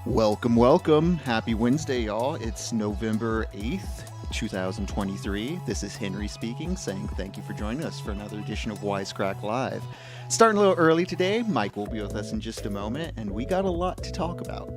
Welcome, welcome. Happy Wednesday, y'all. It's November 8th, 2023. This is Henry speaking, saying thank you for joining us for another edition of Wisecrack Live. Starting a little early today, Mike will be with us in just a moment, and we got a lot to talk about.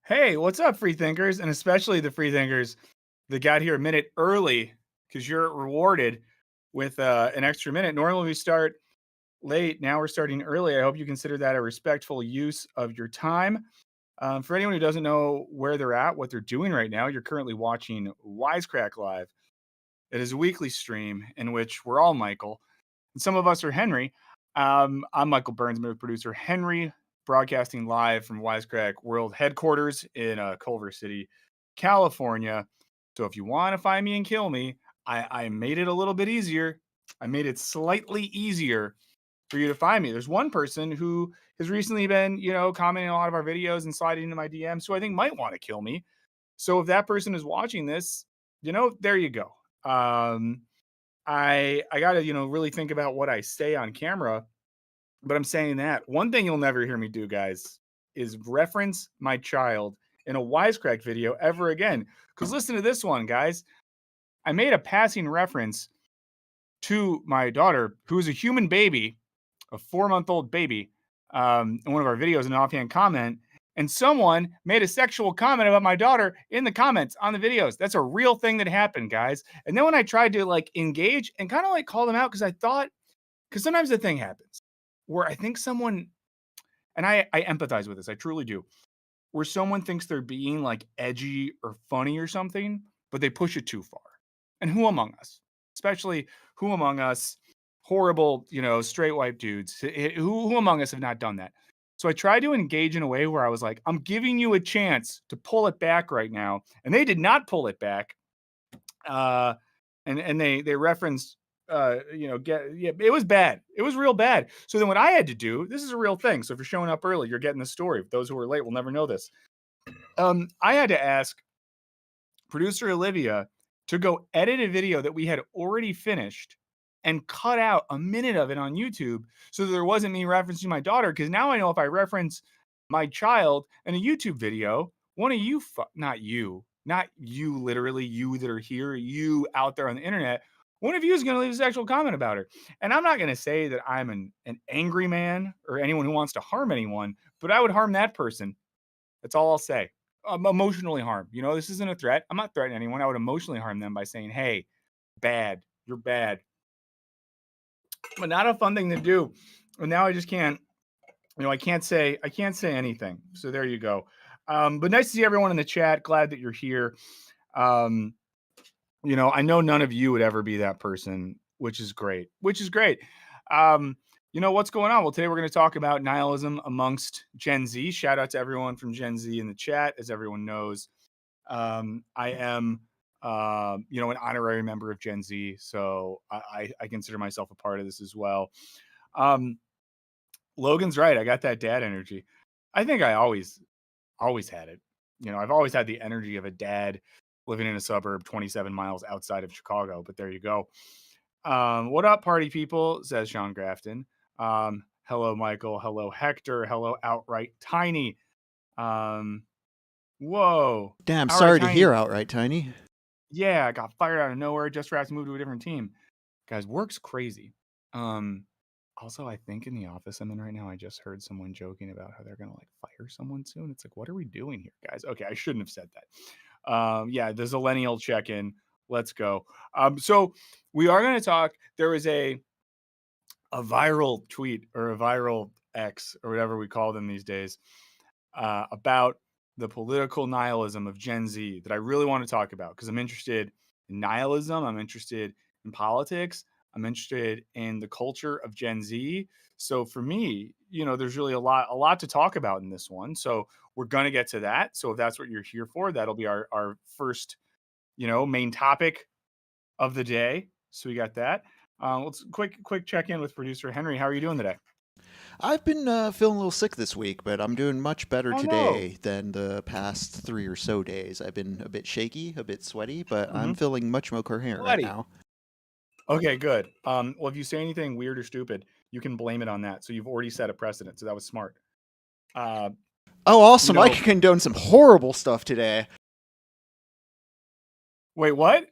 Hey, what's up, free thinkers, and especially the free thinkers that got here a minute early because you're rewarded with an extra minute. Normally we start late. Now we're starting early. I hope you consider that a respectful use of your time. For anyone who doesn't know where they're at, what they're doing right now, you're currently watching Wisecrack Live. It is a weekly stream in which we're all Michael, and some of us are Henry. I'm Michael Burns, with producer Henry, broadcasting live from Wisecrack World Headquarters in Culver City, California. So if you want to find me and kill me, I made it a little bit easier. I made it slightly easier for you to find me. There's one person who has recently been, commenting on a lot of our videos and sliding into my DMs, who I think might want to kill me. So if that person is watching this, there you go. I got to, really think about what I say on camera. But I'm saying that one thing you'll never hear me do, guys, is reference my child in a Wisecrack video ever again. Because listen to this one, guys. I made a passing reference to my daughter, who is a human baby, a 4-month-old baby, in one of our videos, an offhand comment. And someone made a sexual comment about my daughter in the comments on the videos. That's a real thing that happened, guys. And then when I tried to engage and kind of call them out, because sometimes the thing happens where I think someone, and I empathize with this, I truly do, where someone thinks they're being edgy or funny or something, but they push it too far. And who among us, especially who among us, horrible, straight white dudes, who among us have not done that? So I tried to engage in a way where I was like, I'm giving you a chance to pull it back right now. And they did not pull it back. And they referenced, it was bad. It was real bad. So then what I had to do, this is a real thing. So if you're showing up early, you're getting the story. Those who are late will never know this. I had to ask producer Olivia to go edit a video that we had already finished and cut out a minute of it on YouTube so that there wasn't me referencing my daughter. Because now I know if I reference my child in a YouTube video, one of you, not you literally, you that are here, you out there on the internet, one of you is going to leave a sexual comment about her. And I'm not going to say that I'm an angry man or anyone who wants to harm anyone, but I would harm that person. That's all I'll say. Emotionally harm. This isn't a threat. I'm not threatening anyone. I would emotionally harm them by saying, hey, bad. You're bad. But not a fun thing to do. And now I just can't, I can't say anything. So there you go. But nice to see everyone in the chat. Glad that you're here. I know none of you would ever be that person, which is great. What's going on? Well, today we're going to talk about nihilism amongst Gen Z. Shout out to everyone from Gen Z in the chat. As everyone knows, I am, an honorary member of Gen Z. So I consider myself a part of this as well. Logan's right. I got that dad energy. I think I always had it. I've always had the energy of a dad living in a suburb 27 miles outside of Chicago, but there you go. What up, party people, says Sean Grafton. Hello, Michael. Hello, Hector. Hello, Outright Tiny. Whoa. Damn, Outright sorry Tiny. to hear, Outright Tiny. Yeah, I got fired out of nowhere just for having to move to a different team. Guys, work's crazy. Um, Also, I think in the office I'm in right now, I just heard someone joking about how they're gonna like fire someone soon. It's like, what are we doing here, guys? Okay, I shouldn't have said that. Yeah, the Zillennial check-in. Let's go. So we are gonna talk. There was a viral tweet or a viral X or whatever we call them these days about the political nihilism of Gen Z that I really want to talk about because I'm interested in nihilism. I'm interested in politics. I'm interested in the culture of Gen Z. So for me, there's really a lot to talk about in this one. So we're gonna get to that. So if that's what you're here for, that'll be our first, main topic of the day. So we got that. Let's quick check in with producer Henry. How are you doing today? I've been feeling a little sick this week, but I'm doing much better Oh no. today than the past 3 or so days. I've been a bit shaky, a bit sweaty, but I'm Mm-hmm. feeling much more coherent right Sweaty. now. Okay, good. Well, if you say anything weird or stupid, you can blame it on that. So you've already set a precedent. So that was smart. Uh, Oh, you awesome! I know, can condone some horrible stuff today. wait, what?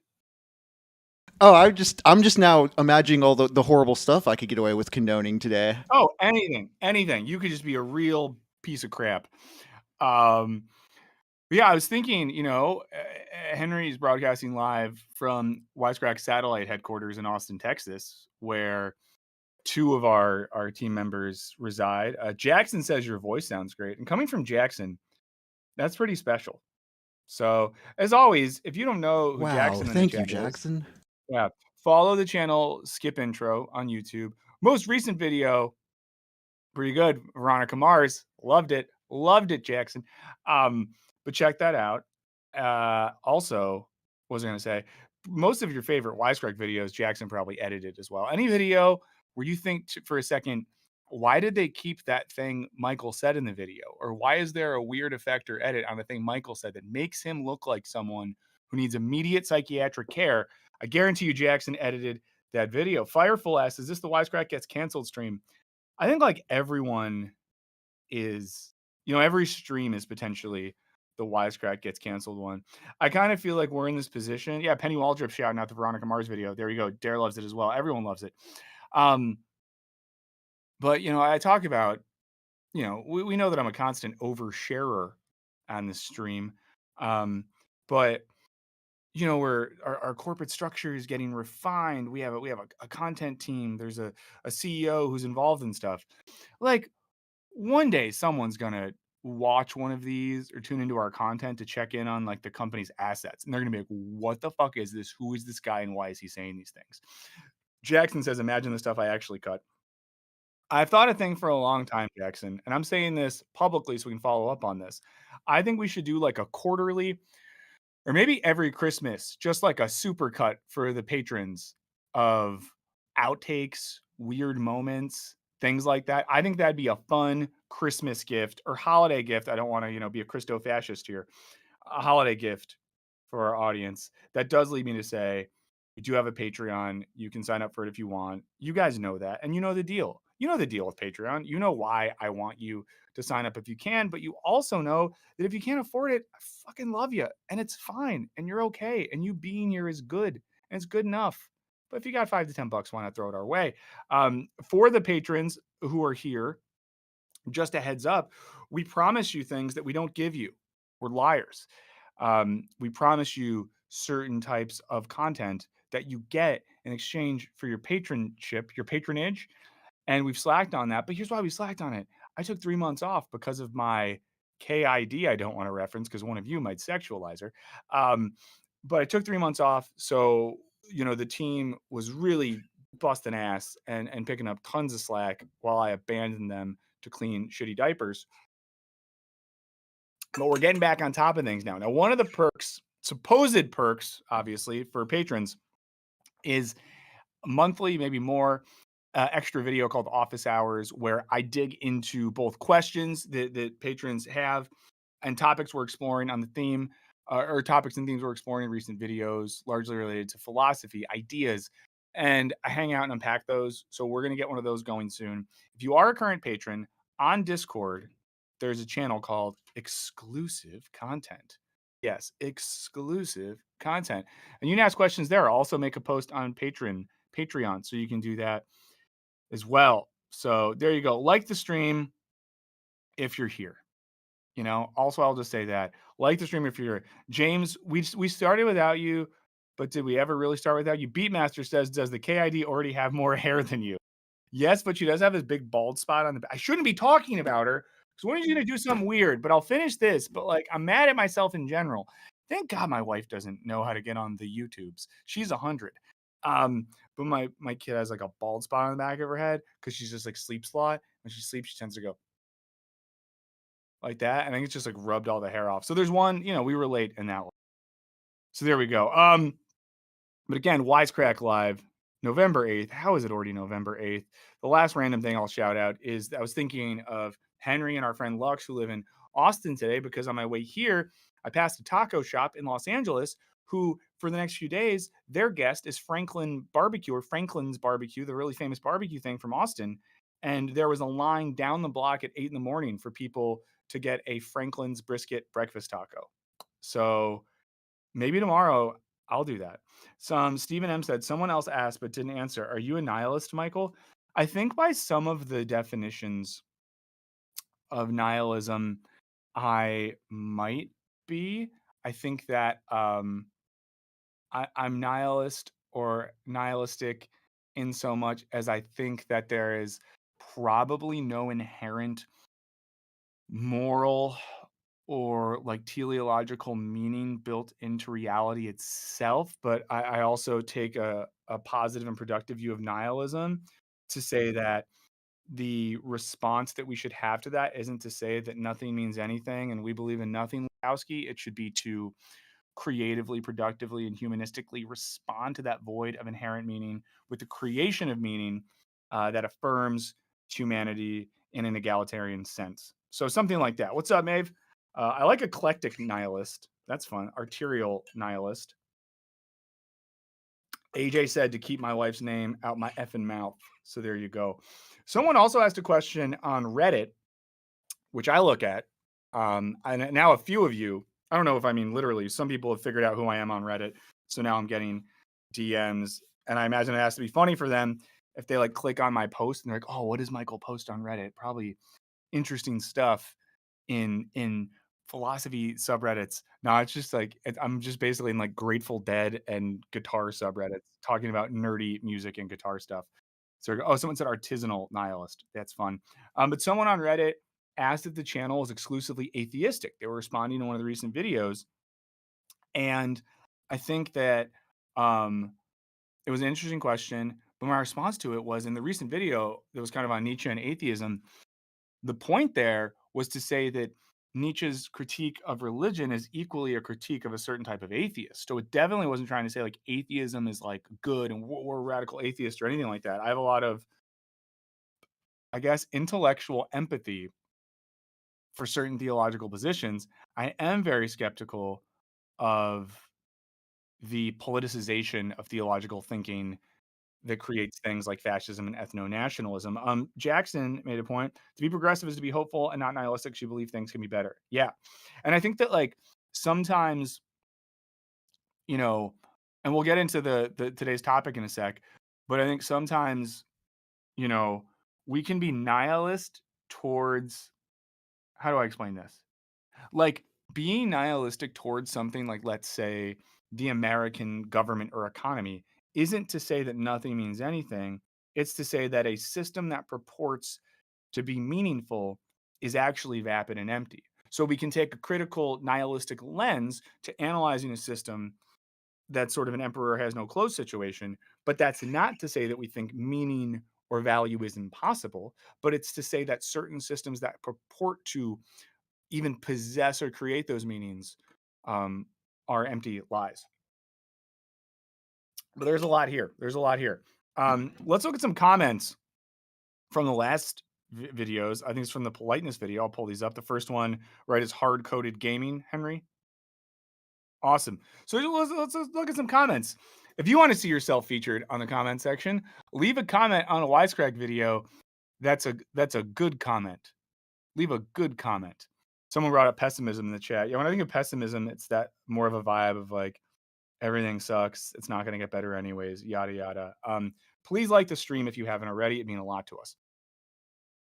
Oh, I'm just now imagining all the horrible stuff I could get away with condoning today. Oh, anything. You could just be a real piece of crap. Um, but yeah, I was thinking, Henry's broadcasting live from Wisecrack satellite headquarters in Austin, Texas, where two of our team members reside. Jackson says your voice sounds great, and coming from Jackson, that's pretty special. So, as always, if you don't know who Wow, Jackson in the thank you, chat is, Jackson. yeah, follow the channel Skip Intro on YouTube. Most recent video, pretty good. Veronica Mars, loved it, Jackson. But check that out. Also, what was I going to say? Most of your favorite Wisecrack videos, Jackson probably edited as well. Any video where you think for a second, why did they keep that thing Michael said in the video? Or why is there a weird effect or edit on the thing Michael said that makes him look like someone who needs immediate psychiatric care? I guarantee you Jackson edited that video. Fireful asks, is this the Wisecrack Gets Canceled stream? I think like everyone is, every stream is potentially the Wisecrack Gets Canceled one. I kind of feel like we're in this position. Yeah, Penny Waldrop shouting out the Veronica Mars video. There you go. Dare loves it as well. Everyone loves it. Um, but I talk about, we know that I'm a constant oversharer on this stream. Um, but we're our corporate structure is getting refined. We have a content team. There's a CEO who's involved in stuff. Like one day someone's gonna watch one of these or tune into our content to check in on like the company's assets, and they're gonna be like, what the fuck is this? Who is this guy and why is he saying these things? Jackson says, imagine the stuff I actually cut. I've thought a thing for a long time, Jackson, and I'm saying this publicly so we can follow up on this. I think we should do like a quarterly or maybe every Christmas, just like a super cut for the patrons of outtakes, weird moments, things like that. I think that'd be a fun Christmas gift or holiday gift. I don't want to, be a Christo fascist here. A holiday gift for our audience. That does lead me to say, we do have a Patreon. You can sign up for it if you want. You guys know that, and you know the deal. You know the deal with Patreon. You know why I want you to sign up if you can, but you also know that if you can't afford it, I fucking love you, and it's fine, and you're okay, and you being here is good, and it's good enough. But if you got $5 to $10, why not throw it our way? For the patrons who are here, just a heads up, we promise you things that we don't give you. We're liars. We promise you certain types of content that you get in exchange for your patronage, and we've slacked on that. But here's why we slacked on it. I took 3 months off because of my KID. I don't want to reference because one of you might sexualize her. But I took 3 months off, so the team was really busting ass and picking up tons of slack while I abandoned them to clean shitty diapers. But we're getting back on top of things now. Now, one of the perks, supposed perks, obviously, for patrons is monthly, maybe more, extra video called Office Hours, where I dig into both questions that patrons have and topics we're exploring on the theme, or topics and themes we're exploring in recent videos, largely related to philosophy, ideas, and I hang out and unpack those. So we're going to get one of those going soon. If you are a current patron on Discord, there's a channel called Exclusive Content. Yes, exclusive content. And you can ask questions there. I'll also make a post on Patreon, so you can do that as well. So there you go. Like the stream if you're here. Also, I'll just say that. Like the stream if you're here. James, we started without you, but did we ever really start without you? Beatmaster says, does the KID already have more hair than you? Yes, but she does have this big bald spot on the back. I shouldn't be talking about her because when are you going to do something weird? But I'll finish this. But like, I'm mad at myself in general. Thank God my wife doesn't know how to get on the YouTubes. She's 100. But my kid has like a bald spot on the back of her head because she's just like sleeps a lot. When she sleeps, she tends to go like that. And I think it's just like rubbed all the hair off. So there's one, we relate in that one. So there we go. But again, Wisecrack Live, November 8th. How is it already November 8th? The last random thing I'll shout out is I was thinking of Henry and our friend Lux, who live in Austin today, because on my way here, I passed a taco shop in Los Angeles who, for the next few days, their guest is Franklin Barbecue or Franklin's Barbecue, the really famous barbecue thing from Austin. And there was a line down the block at 8 in the morning for people to get a Franklin's brisket breakfast taco. So maybe tomorrow I'll do that. Stephen M said, someone else asked but didn't answer. Are you a nihilist, Michael? I think by some of the definitions of nihilism, I might be. I think that I'm nihilist or nihilistic in so much as I think that there is probably no inherent moral or like teleological meaning built into reality itself. But I also take a positive and productive view of nihilism to say that the response that we should have to that isn't to say that nothing means anything and we believe in nothing, Lewski. It should be to creatively, productively, and humanistically respond to that void of inherent meaning with the creation of meaning that affirms humanity in an egalitarian sense. So something like that. What's up, Maeve? I like eclectic nihilist. That's fun. Arterial nihilist. AJ said to keep my wife's name out my effing mouth. So there you go. Someone also asked a question on Reddit, which I look at. And now a few of you, I don't know if I mean literally, some people have figured out who I am on Reddit. So now I'm getting DMs. And I imagine it has to be funny for them if they like click on my post and they're like, oh, what does Michael post on Reddit? Probably interesting stuff in philosophy subreddits. No, it's just like I'm just basically in like Grateful Dead and guitar subreddits talking about nerdy music and guitar stuff. So, someone said artisanal nihilist. That's fun. But someone on Reddit asked if the channel is exclusively atheistic. They were responding to one of the recent videos, and I think that it was an interesting question. But my response to it was in the recent video that was kind of on Nietzsche and atheism. The point there was to say that Nietzsche's critique of religion is equally a critique of a certain type of atheist. So it definitely wasn't trying to say like atheism is like good and we're radical atheists or anything like that. I have a lot of, I guess, intellectual empathy for certain theological positions. I am very skeptical of the politicization of theological thinking that creates things like fascism and ethno-nationalism. Jackson made a point: to be progressive is to be hopeful and not nihilistic. You believe things can be better. Yeah, and I think that like sometimes, and we'll get into the today's topic in a sec, but I think sometimes, you know, we can be nihilist towards. How do I explain this? Like being nihilistic towards something like, let's say, the American government or economy isn't to say that nothing means anything. It's to say that a system that purports to be meaningful is actually vapid and empty. So we can take a critical nihilistic lens to analyzing a system that's sort of an emperor has no clothes situation. But that's not to say that we think meaning or value is impossible, but it's to say that certain systems that purport to even possess or create those meanings are empty lies. But there's a lot here. Let's look at some comments from the last videos. I think it's from the politeness video. I'll pull these up. The first one, right, is hard coded gaming, Henry. Awesome. So let's look at some comments. If you want to see yourself featured on the comment section, leave a comment on a Wisecrack video. That's a good comment. Leave a good comment. Someone brought up pessimism in the chat. Yeah, when I think of pessimism, it's that more of a vibe of like everything sucks. It's not going to get better anyways. Yada yada. Please like the stream if you haven't already. It means a lot to us.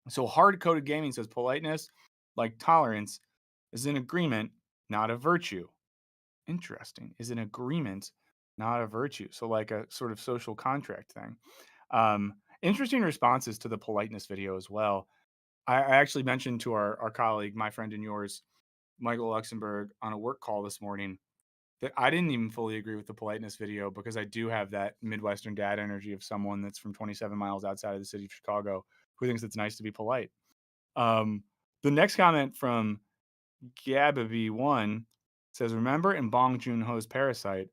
So hard coded gaming says politeness, like tolerance, is an agreement, not a virtue. Interesting. Is an agreement, not a virtue. So like a sort of social contract thing. Interesting responses to the politeness video as well. I actually mentioned to our colleague, my friend and yours, Michael Luxembourg, on a work call this morning that I didn't even fully agree with the politeness video because I do have that Midwestern dad energy of someone that's from 27 miles outside of the city of Chicago who thinks it's nice to be polite. The next comment from Gababy1 says, remember in Bong Joon-ho's Parasite?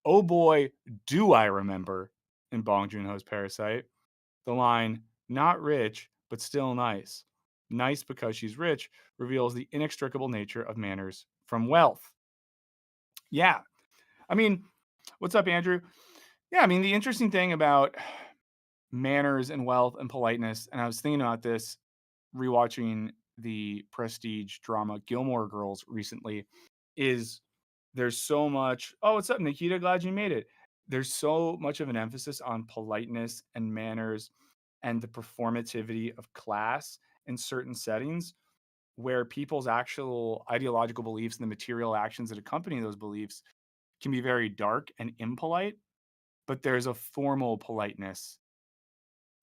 Oh boy, do I remember in Bong Joon-ho's Parasite the line, not rich, but still nice. Nice because she's rich reveals the inextricable nature of manners from wealth. Yeah. I mean, what's up, Andrew? Yeah, I mean, the interesting thing about manners and wealth and politeness, and I was thinking about this rewatching the prestige drama Gilmore Girls recently, is there's so much. Oh, what's up, Nikita? Glad you made it. There's so much of an emphasis on politeness and manners and the performativity of class in certain settings where people's actual ideological beliefs and the material actions that accompany those beliefs can be very dark and impolite, but there's a formal politeness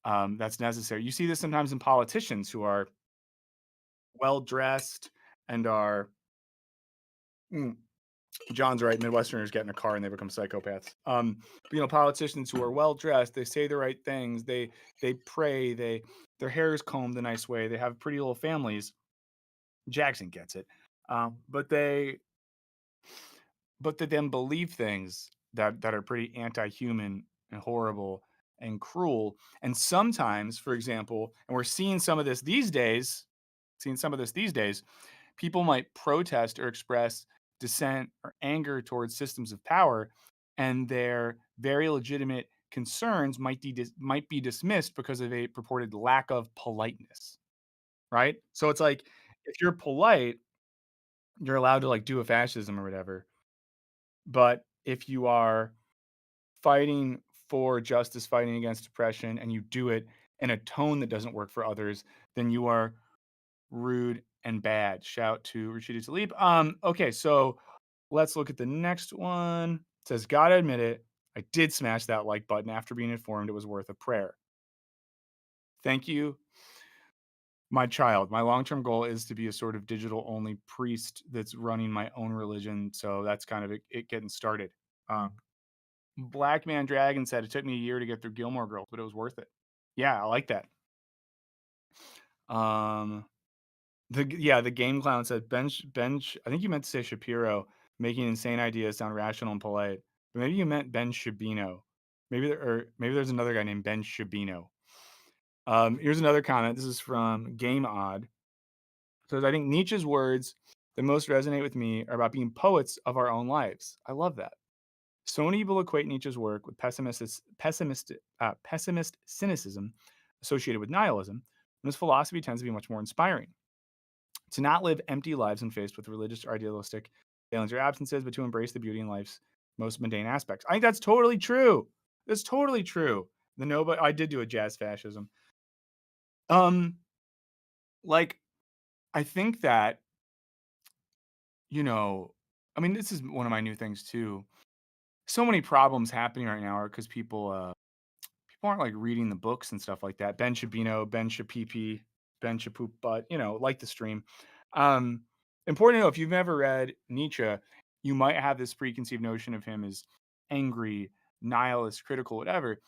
that's necessary. You see this sometimes in politicians who are well dressed and are John's right. Midwesterners get in a car and they become psychopaths. But, politicians who are well dressed, they say the right things, they pray, their hair is combed a nice way, they have pretty little families. Jackson gets it, but they then believe things that are pretty anti-human and horrible and cruel. And sometimes, for example, and we're seeing some of this these days, people might protest or express dissent or anger towards systems of power, and their very legitimate concerns might be dismissed because of a purported lack of politeness, right? So it's like if you're polite, you're allowed to like do a fascism or whatever. But if you are fighting for justice, fighting against oppression, and you do it in a tone that doesn't work for others, then you are rude and bad. Shout to Rashida Tlaib. Okay, so let's look at the next one. It says, gotta admit it, I did smash that like button after being informed it was worth a prayer. Thank you, my child. My long-term goal is to be a sort of digital-only priest that's running my own religion. So that's kind of it getting started. Black Man Dragon said it took me a year to get through Gilmore Girls, but it was worth it. Yeah, I like that. The game clown said bench. I think you meant to say Shapiro, making insane ideas sound rational and polite. But maybe you meant Ben Shabino. Maybe there's another guy named Ben Shabino. Here's another comment. This is from Game Odd. It says, I think Nietzsche's words that most resonate with me are about being poets of our own lives. I love that. So many people equate Nietzsche's work with pessimist cynicism associated with nihilism, and his philosophy tends to be much more inspiring. To not live empty lives when faced with religious or idealistic failings or absences, but to embrace the beauty in life's most mundane aspects. I think that's totally true. That's totally true. I did do a jazz fascism. Like, I think that, this is one of my new things too. So many problems happening right now are because people aren't like reading the books and stuff like that. Ben Shabino, Ben Shapipi, Ben Shapoop, but like the stream. Important to know, if you've never read Nietzsche, you might have this preconceived notion of him as angry, nihilist, critical, whatever.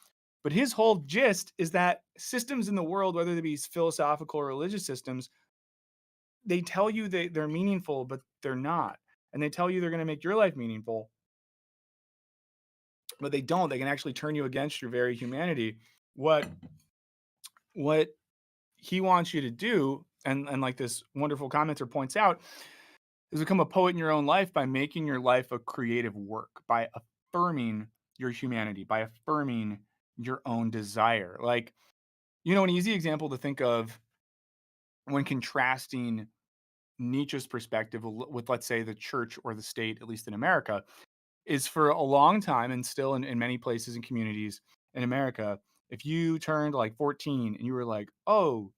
But his whole gist is that systems in the world, whether they be philosophical or religious systems, they tell you they're meaningful, but they're not. And they tell you they're going to make your life meaningful, but they don't. They can actually turn you against your very humanity. What he wants you to do, and like this wonderful commenter points out, is become a poet in your own life by making your life a creative work, by affirming your humanity, by affirming your own desire. Like, an easy example to think of when contrasting Nietzsche's perspective with, let's say, the church or the state, at least in America, is for a long time and still in many places and communities in America, if you turned like 14 and you were like, oh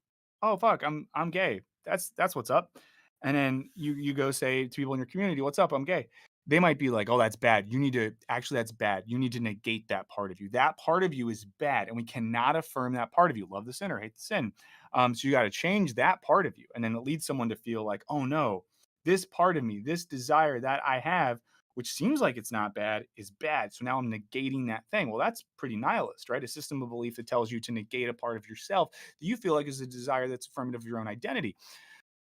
fuck, I'm gay. That's what's up. And then you go say to people in your community, what's up? I'm gay. They might be like, oh, that's bad. You need to actually, that's bad. You need to negate that part of you. That part of you is bad, and we cannot affirm that part of you. Love the sin or hate the sin. So you got to change that part of you, and then it leads someone to feel like, oh no, this part of me, this desire that I have, which seems like it's not bad, is bad. So now I'm negating that thing. Well, that's pretty nihilist, right? A system of belief that tells you to negate a part of yourself that you feel like is a desire that's affirmative of your own identity.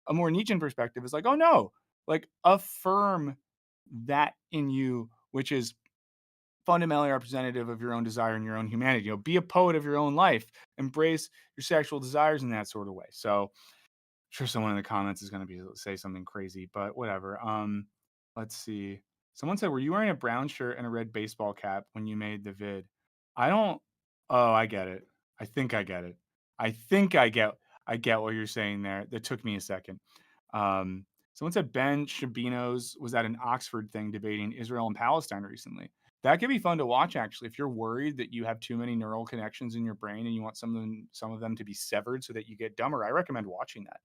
A more Nietzschean perspective is like, oh no, like affirm that in you, which is fundamentally representative of your own desire and your own humanity. You know, be a poet of your own life, embrace your sexual desires in that sort of way. So sure someone in the comments is going to say something crazy, but whatever. Let's see. Someone said, were you wearing a brown shirt and a red baseball cap when you made the vid? I don't. Oh, I get it. I think I get it. I get what you're saying there. That took me a second. um Someone said Ben Shabinos was at an Oxford thing debating Israel and Palestine recently. That could be fun to watch, actually, if you're worried that you have too many neural connections in your brain and you want some of them to be severed so that you get dumber. I recommend watching that.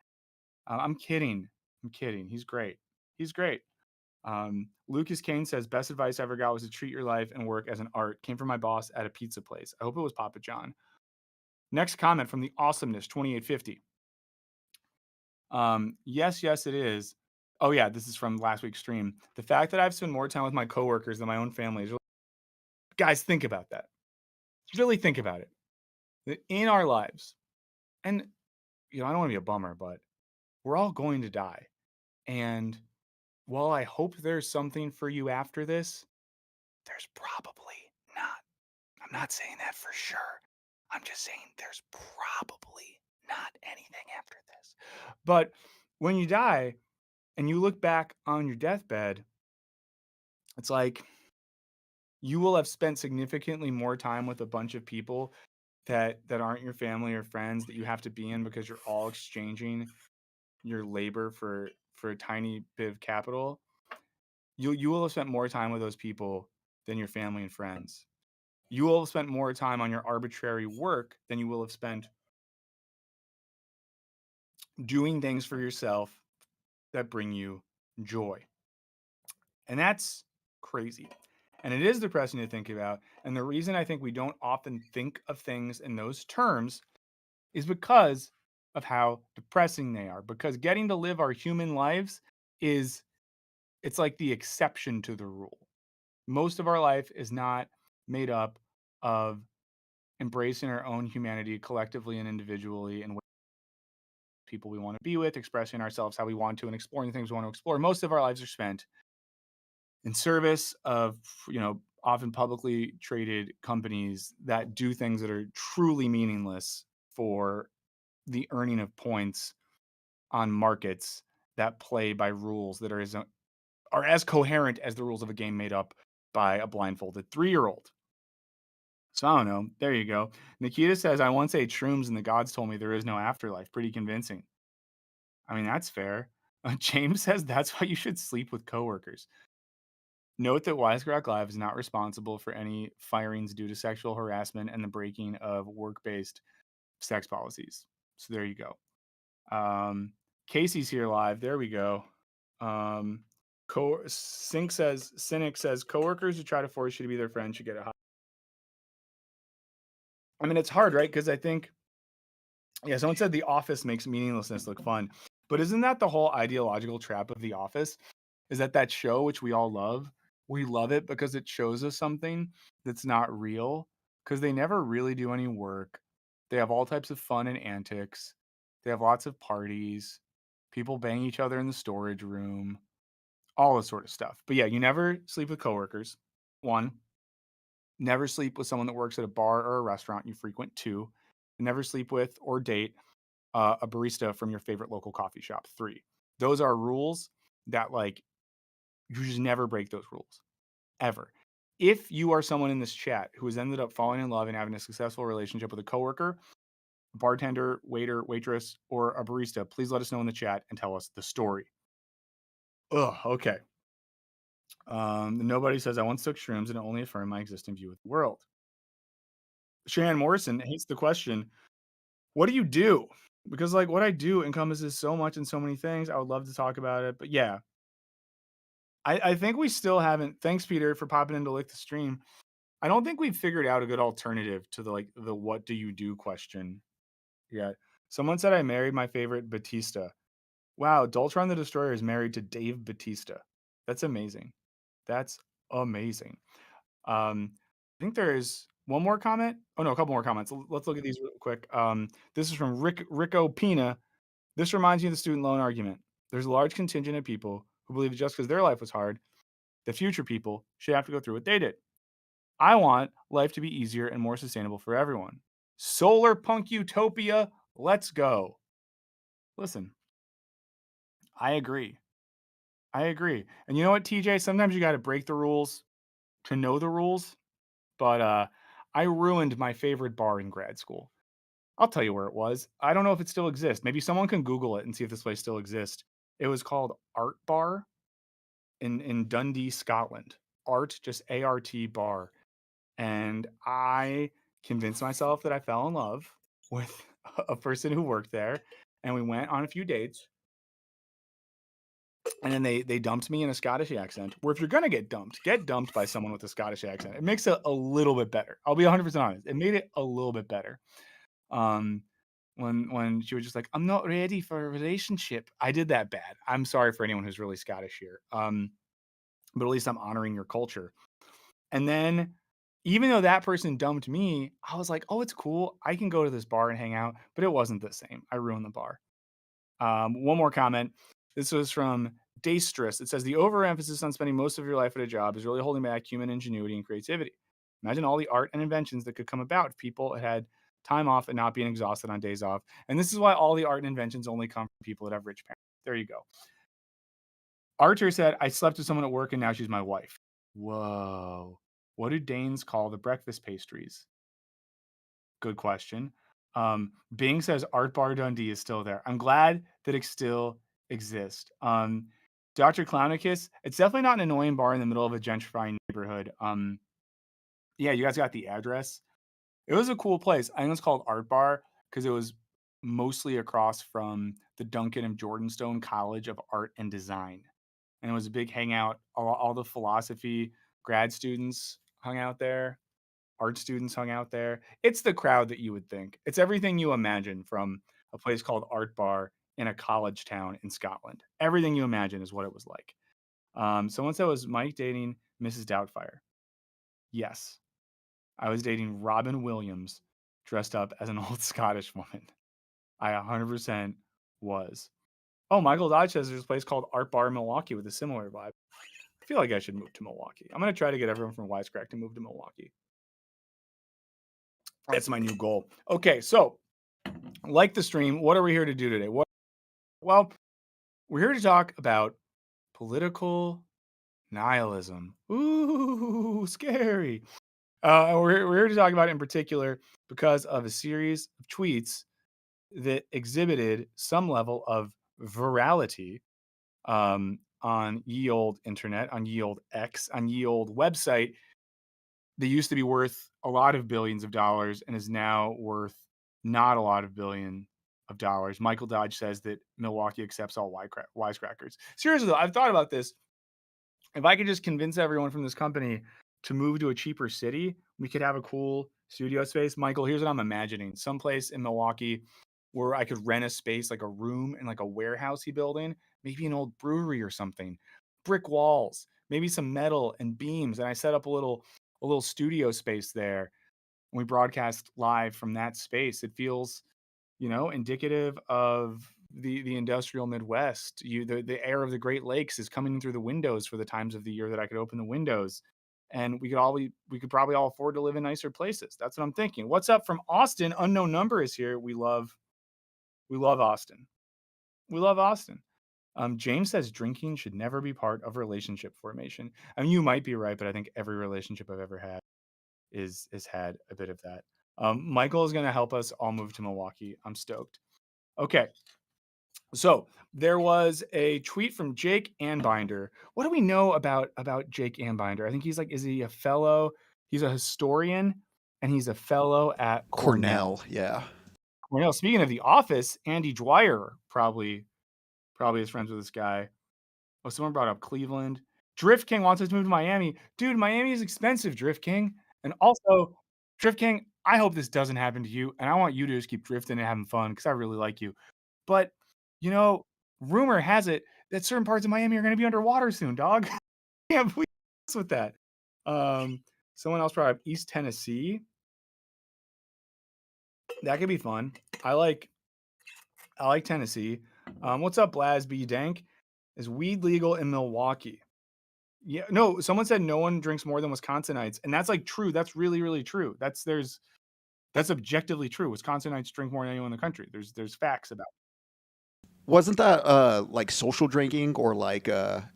I'm kidding. I'm kidding. He's great. He's great. Lucas Kane says, best advice I ever got was to treat your life and work as an art. Came from my boss at a pizza place. I hope it was Papa John. Next comment from the awesomeness 2850. Yes, it is. Oh yeah, this is from last week's stream. The fact that I've spent more time with my coworkers than my own family is really... Guys, think about that. Really think about it. That in our lives, and I don't want to be a bummer, but we're all going to die. And while I hope there's something for you after this, there's probably not. I'm not saying that for sure. I'm just saying there's probably not anything after this. But when you die and you look back on your deathbed, it's like you will have spent significantly more time with a bunch of people that aren't your family or friends that you have to be in because you're all exchanging your labor for a tiny bit of capital. You will have spent more time with those people than your family and friends. You will have spent more time on your arbitrary work than you will have spent doing things for yourself that bring you joy. And that's crazy. And it is depressing to think about. And the reason I think we don't often think of things in those terms is because of how depressing they are. Because getting to live our human lives it's like the exception to the rule. Most of our life is not made up of embracing our own humanity collectively and individually and with people we want to be with, expressing ourselves how we want to, and exploring the things we want to explore. Most of our lives are spent in service of, often publicly traded companies that do things that are truly meaningless for the earning of points on markets that play by rules that are as coherent as the rules of a game made up by a blindfolded 3-year-old. So I don't know. There you go. Nikita says, I once ate shrooms and the gods told me there is no afterlife. Pretty convincing. I mean, that's fair. James says that's why you should sleep with coworkers. Note that Wisecrack Live is not responsible for any firings due to sexual harassment and the breaking of work-based sex policies. So there you go. Casey's here live. There we go. Cynic says coworkers who try to force you to be their friend should get a hot. I mean, it's hard, right? Because I think, someone said The Office makes meaninglessness look fun. But isn't that the whole ideological trap of The Office? Is that show, which we all love, we love it because it shows us something that's not real, because they never really do any work. They have all types of fun and antics. They have lots of parties. People bang each other in the storage room, all this sort of stuff. But yeah, you never sleep with coworkers. 1, never sleep with someone that works at a bar or a restaurant you frequent. 2, never sleep with or date a barista from your favorite local coffee shop. 3, those are rules that, like, you just never break those rules, ever. If you are someone in this chat who has ended up falling in love and having a successful relationship with a coworker, bartender, waiter, waitress, or a barista, please let us know in the chat and tell us the story. Ugh, okay. Nobody says I once took shrooms and it only affirmed my existing view of the world. Shannon Morrison hates the question, what do you do? Because like what I do encompasses so much and so many things. I would love to talk about it, but yeah, I think we still haven't. Thanks, Peter, for popping in to lick the stream. I don't think we've figured out a good alternative to the what do you do question yet. Someone said I married my favorite Batista. Wow, Doltron the Destroyer is married to Dave Batista. That's amazing. That's amazing. I think there's one more comment. Oh no, a couple more comments. Let's look at these real quick. This is from Rico Pina. This reminds me of the student loan argument. There's a large contingent of people who believe that just because their life was hard, the future people should have to go through what they did. I want life to be easier and more sustainable for everyone. Solar punk utopia, let's go. Listen, I agree. I agree. And you know what, TJ? Sometimes you got to break the rules to know the rules. But I ruined my favorite bar in grad school. I'll tell you where it was. I don't know if it still exists. Maybe someone can Google it and see if this place still exists. It was called Art Bar in Dundee, Scotland. Art, just ART bar. And I convinced myself that I fell in love with a person who worked there. And we went on a few dates. And then they dumped me in a Scottish accent. Where if you're gonna get dumped by someone with a Scottish accent. It makes it a little bit better. I'll be 100% honest. It made it a little bit better. Um, when she was just like, "I'm not ready for a relationship." I did that bad. I'm sorry for anyone who's really Scottish here. But at least I'm honoring your culture. And then, even though that person dumped me, I was like, "Oh, it's cool. I can go to this bar and hang out." But it wasn't the same. I ruined the bar. One more comment. This was from Daystress. It says the overemphasis on spending most of your life at a job is really holding back human ingenuity and creativity. Imagine all the art and inventions that could come about if people had time off and not being exhausted on days off. And this is why all the art and inventions only come from people that have rich parents. There you go. Archer said, I slept with someone at work and now she's my wife. Whoa. What do Danes call the breakfast pastries? Good question. Bing says Art Bar Dundee is still there. I'm glad that it still exists. Dr. Clownicus, it's definitely not an annoying bar in the middle of a gentrifying neighborhood. Yeah, you guys got the address. It was a cool place. I think it was called Art Bar because it was mostly across from the Duncan and Jordanstone College of Art and Design. And it was a big hangout. All the philosophy grad students hung out there. Art students hung out there. It's the crowd that you would think. It's everything you imagine from a place called Art Bar in a college town in Scotland. Everything you imagine is what it was like. Someone said, was Mike dating Mrs. Doubtfire? Yes. I was dating Robin Williams dressed up as an old Scottish woman. I 100% was. Oh, Michael Dodge says there's a place called Art Bar in Milwaukee with a similar vibe. I feel like I should move to Milwaukee. I'm going to try to get everyone from Wisecrack to move to Milwaukee. That's my new goal. Okay, so like the stream, what are we here to do today? Well, we're here to talk about political nihilism. Ooh, scary. We're here to talk about it in particular because of a series of tweets that exhibited some level of virality on ye old internet, on ye old X, on ye old website that used to be worth a lot of billions of dollars and is now worth not a lot of billion of dollars. Michael Dodge says that Milwaukee accepts all wisecrackers. Seriously though, I've thought about this. If I could just convince everyone from this company to move to a cheaper city, we could have a cool studio space. Michael, here's what I'm imagining. Someplace in Milwaukee where I could rent a space, like a room in like a warehousey building, maybe an old brewery or something. Brick walls, maybe some metal and beams. And I set up a little studio space there. And we broadcast live from that space. It feels, indicative of the industrial Midwest. The air of the Great Lakes is coming in through the windows for the times of the year that I could open the windows, and we could probably all afford to live in nicer places. That's what I'm thinking. What's up from Austin? Unknown number is here. We love Austin. We love Austin. James says drinking should never be part of relationship formation. I mean, you might be right, but I think every relationship I've ever had is had a bit of that. Michael is going to help us all move to Milwaukee. I'm stoked. Okay. So there was a tweet from Jake Anbinder. What do we know about Jake Anbinder? I think he's like, is he a fellow? He's a historian, and he's a fellow at Cornell. Cornell, yeah. Cornell. Speaking of The Office, Andy Dwyer probably is friends with this guy. Oh, someone brought up Cleveland. Drift King wants us to move to Miami. Dude, Miami is expensive, Drift King. And also, Drift King, I hope this doesn't happen to you. And I want you to just keep drifting and having fun because I really like you. But, you know, rumor has it that certain parts of Miami are going to be underwater soon, dog. Can't believe with that. Someone else brought up East Tennessee. That could be fun. I like Tennessee. What's up, Blaz B Dank? Is weed legal in Milwaukee? Yeah, no, someone said no one drinks more than Wisconsinites, and that's like true. That's really, really true. That's objectively true. Wisconsinites drink more than anyone in the country. There's facts about it. Wasn't that like social drinking or like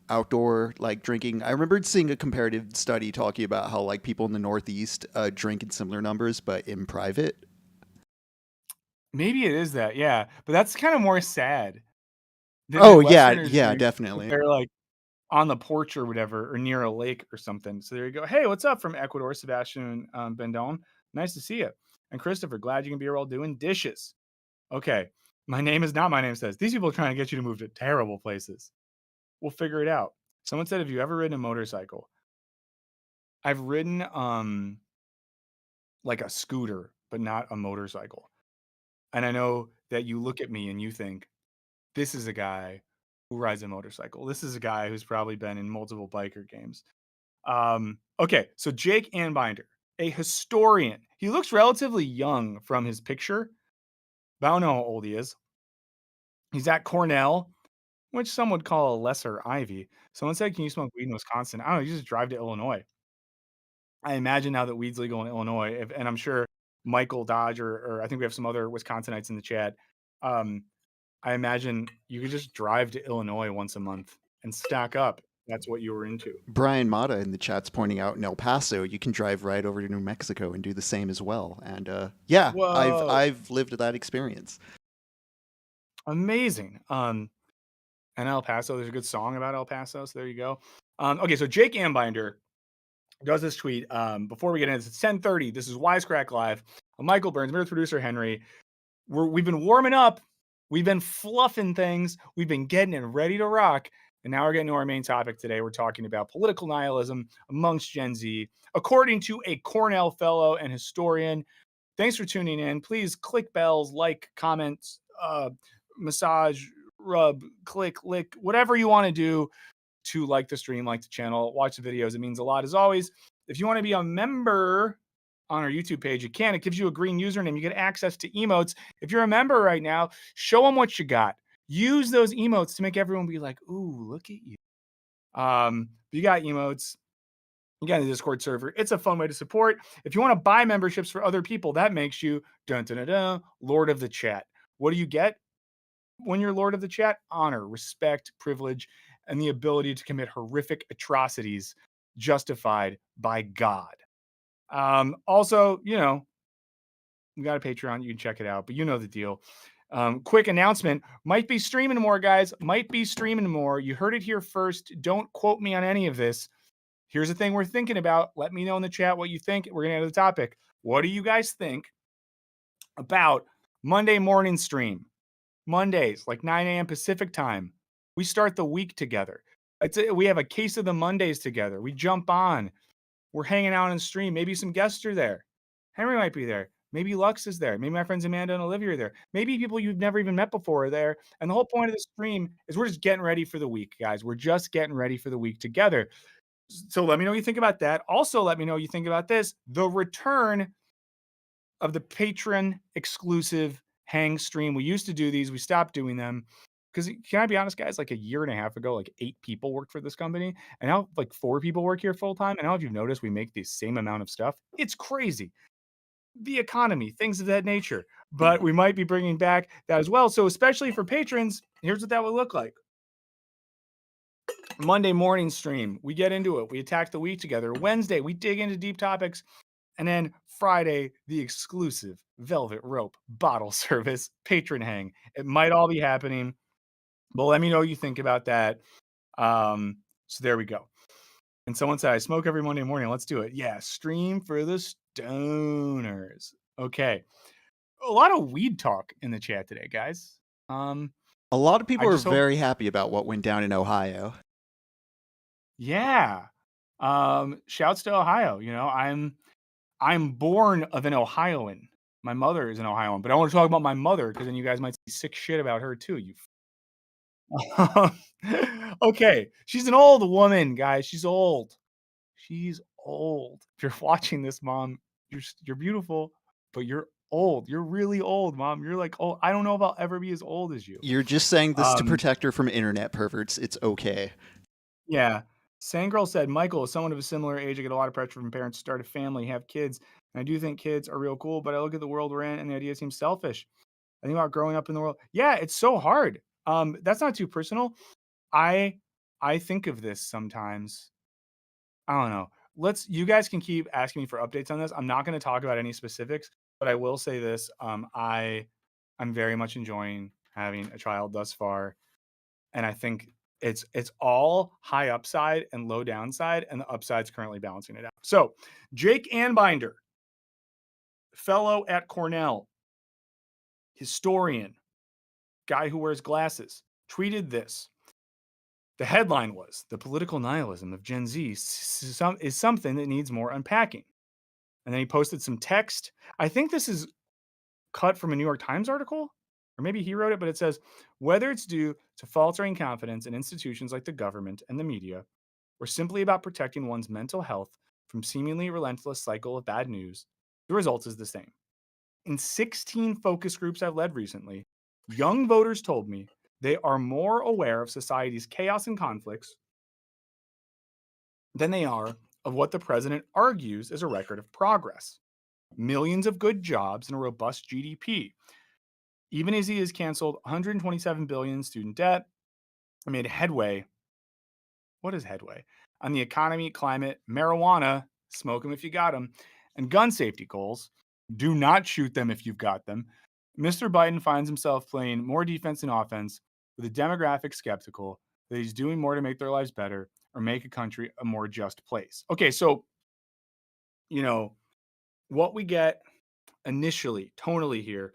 outdoor like drinking? I remembered seeing a comparative study talking about how like people in the Northeast drink in similar numbers, but in private. Maybe it is that, yeah, but that's kind of more sad. The Oh yeah, Midwesterners yeah, drink if definitely. they're like on the porch or whatever, or near a lake or something. So there you go. Hey, what's up from Ecuador, Sebastian Bendon? Nice to see you. And Christopher, glad you can be here while doing dishes. Okay, my name is not my name says. These people are trying to get you to move to terrible places. We'll figure it out. Someone said, have you ever ridden a motorcycle? I've ridden like a scooter, but not a motorcycle. And I know that you look at me and you think, this is a guy who rides a motorcycle. This is a guy who's probably been in multiple biker games. Okay, so Jake Anbinder, a historian. He looks relatively young from his picture, but I don't know how old he is. He's at Cornell, which some would call a lesser Ivy. Someone said, can you smoke weed in Wisconsin? I don't know, you just drive to Illinois. I imagine now that weed's legal in Illinois, and I'm sure Michael Dodge or I think we have some other Wisconsinites in the chat. I imagine you could just drive to Illinois once a month and stack up. That's what you were into. Brian Mata in the chat's pointing out in El Paso, you can drive right over to New Mexico and do the same as well. And yeah, Whoa. I've lived that experience. Amazing. And El Paso, there's a good song about El Paso, so there you go. Okay, so Jake Anbinder does this tweet. Before we get into this, it's 10:30. This is Wisecrack Live. I'm Michael Burns, I'm with producer Henry. We've been warming up, we've been fluffing things, we've been getting it ready to rock. And now we're getting to our main topic today. We're talking about political nihilism amongst Gen Z, according to a Cornell fellow and historian. Thanks for tuning in. Please click bells, like, comments, massage, rub, click, lick, whatever you want to do to like the stream, like the channel, watch the videos. It means a lot as always. If you want to be a member on our YouTube page, you can. It gives you a green username. You get access to emotes. If you're a member right now, show them what you got. Use those emotes to make everyone be like, ooh, look at you. You got emotes. You got the Discord server. It's a fun way to support. If you want to buy memberships for other people, that makes you dun, dun, dun, dun, Lord of the Chat. What do you get when you're Lord of the Chat? Honor, respect, privilege, and the ability to commit horrific atrocities justified by God. Also, you know, we got a Patreon. You can check it out, but you know the deal. Quick announcement. Might be streaming more, guys. Might be streaming more. You heard it here first. Don't quote me on any of this. Here's the thing we're thinking about. Let me know in the chat what you think. We're going to get to the topic. What do you guys think about Monday morning stream? Mondays, like 9 a.m. Pacific time. We start the week together. We have a case of the Mondays together. We jump on. We're hanging out on stream. Maybe some guests are there. Henry might be there. Maybe Lux is there. Maybe my friends Amanda and Olivia are there. Maybe people you've never even met before are there. And the whole point of the stream is we're just getting ready for the week, guys. We're just getting ready for the week together. So let me know what you think about that. Also, let me know what you think about this. The return of the patron exclusive hang stream. We used to do these. We stopped doing them. Because can I be honest, guys? Like a year and a half ago, like 8 people worked for this company. And now like 4 people work here full time. And now if you've noticed, we make the same amount of stuff. It's crazy. The economy, things of that nature. But we might be bringing back that as well. So especially for patrons, here's what that would look like. Monday morning stream, we get into it. We attack the week together. Wednesday, we dig into deep topics. And then Friday, the exclusive Velvet Rope bottle service patron hang. It might all be happening. But let me know what you think about that. So there we go. And someone said, I smoke every Monday morning. Let's do it. Yeah, stream for the stoners. Okay. A lot of weed talk in the chat today, guys. A lot of people I are just hope, very happy about what went down in Ohio. yeah. Shouts to Ohio. You know, I'm born of an Ohioan. My mother is an Ohioan, but I want to talk about my mother because then you guys might say sick shit about her too. Okay, she's an old woman, guys. She's old. She's old. If you're watching this, mom, you're beautiful, but you're old. You're really old, mom. You're like, oh, I don't know if I'll ever be as old as you. You're just saying this to Um, protect her from internet perverts. It's okay. yeah. Sangirl said, Michael is someone of a similar age. I get a lot of pressure from parents to start a family, have kids. And I do think kids are real cool, but I look at the world we're in and the idea seems selfish. I think about growing up in the world. Yeah, it's so hard. That's not too personal. I I think of this sometimes. I don't know. You guys can keep asking me for updates on this. I'm not going to talk about any specifics, but I will say this. I'm very much enjoying having a child thus far. And I think it's all high upside and low downside, and the upside's currently balancing it out. So Jake Anbinder, fellow at Cornell, historian, guy who wears glasses, tweeted this. The headline was, "The political nihilism of Gen Z is something that needs more unpacking." And then he posted some text. I think this is cut from a New York Times article, or maybe he wrote it, but it says, whether it's due to faltering confidence in institutions like the government and the media, or simply about protecting one's mental health from seemingly relentless cycle of bad news, the result is the same. In 16 focus groups I've led recently, young voters told me they are more aware of society's chaos and conflicts than they are of what the president argues is a record of progress. Millions of good jobs and a robust GDP. Even as he has canceled 127 billion in student debt and made headway. What is headway? On the economy, climate, marijuana, smoke them if you got them, and gun safety goals. Do not shoot them if you've got them. Mr. Biden finds himself playing more defense than offense with a demographic skeptical that he's doing more to make their lives better or make a country a more just place. Okay, so, you know, what we get initially, tonally here,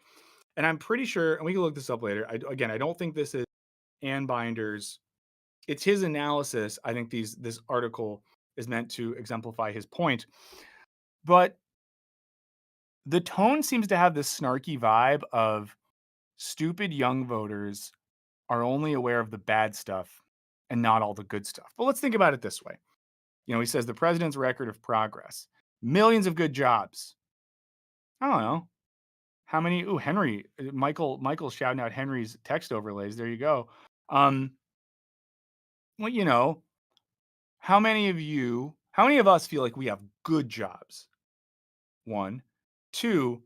and I'm pretty sure, and we can look this up later. I don't think this is Ann Binder's. It's his analysis. I think this article is meant to exemplify his point, but the tone seems to have this snarky vibe of stupid young voters are only aware of the bad stuff and not all the good stuff. But let's think about it this way. You know, he says the president's record of progress, millions of good jobs. I don't know. How many? Ooh, Henry, Michael's shouting out Henry's text overlays. There you go. Um, well, you know, how many of us feel like we have good jobs? One. Two,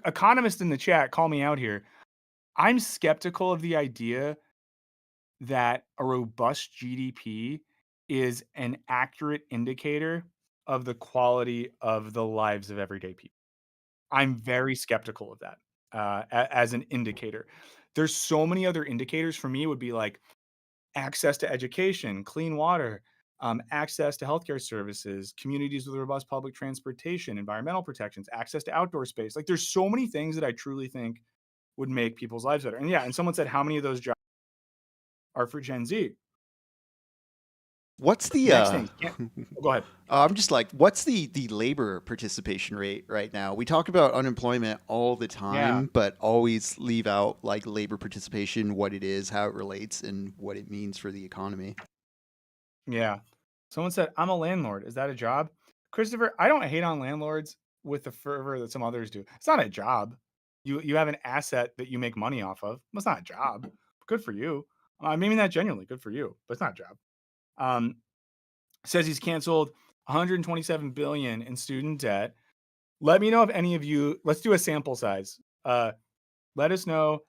economist in the chat, call me out here. I'm skeptical of the idea that a robust GDP is an accurate indicator of the quality of the lives of everyday people. I'm very skeptical of that as an indicator. There's so many other indicators for me would be like access to education, clean water, access to healthcare services, communities with robust public transportation, environmental protections, access to outdoor space. Like there's so many things that I truly think would make people's lives better. And yeah, and someone said, how many of those jobs are for Gen Z? What's the Next thing. Go ahead. I'm just like, what's the labor participation rate right now? We talk about unemployment all the Yeah. time, but always leave out like labor participation, what it is, how it relates, and what it means for the economy. Yeah. Someone said, I'm a landlord. Is that a job? Christopher, I don't hate on landlords with the fervor that some others do. It's not a job. You have an asset that you make money off of. It's not a job. Good for you. I mean that genuinely. Good for you, but it's not a job. Says he's canceled 127 billion in student debt. Let me know if any of you. Let's do a sample size. Let us know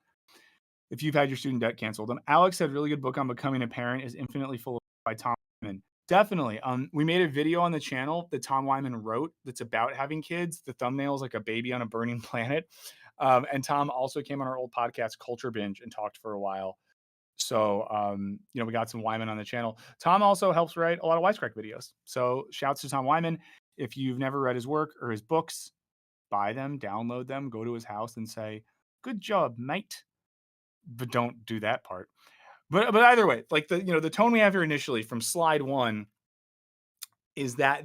if you've had your student debt canceled. Alex said really good book on becoming a parent is Infinitely Full by Tom Wyman. Definitely. We made a video on the channel that Tom Wyman wrote that's about having kids. The thumbnail is like a baby on a burning planet. And Tom also came on our old podcast, Culture Binge, and talked for a while. So, we got some Wyman on the channel. Tom also helps write a lot of Wisecrack videos. So shouts to Tom Wyman. If you've never read his work or his books, buy them, download them, go to his house and say, good job, mate. But don't do that part. But either way, like the tone we have here initially from slide 1 is that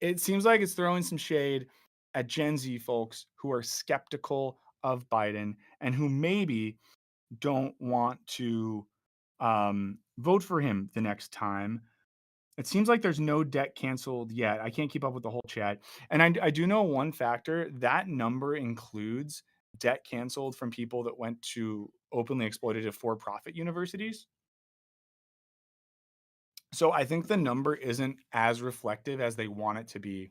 it seems like it's throwing some shade at Gen Z folks who are skeptical of Biden and who maybe don't want to vote for him the next time. It seems like there's no debt canceled yet. I can't keep up with the whole chat. And I do know one factor. That number includes debt canceled from people that went to openly exploitative for-profit universities. So I think the number isn't as reflective as they want it to be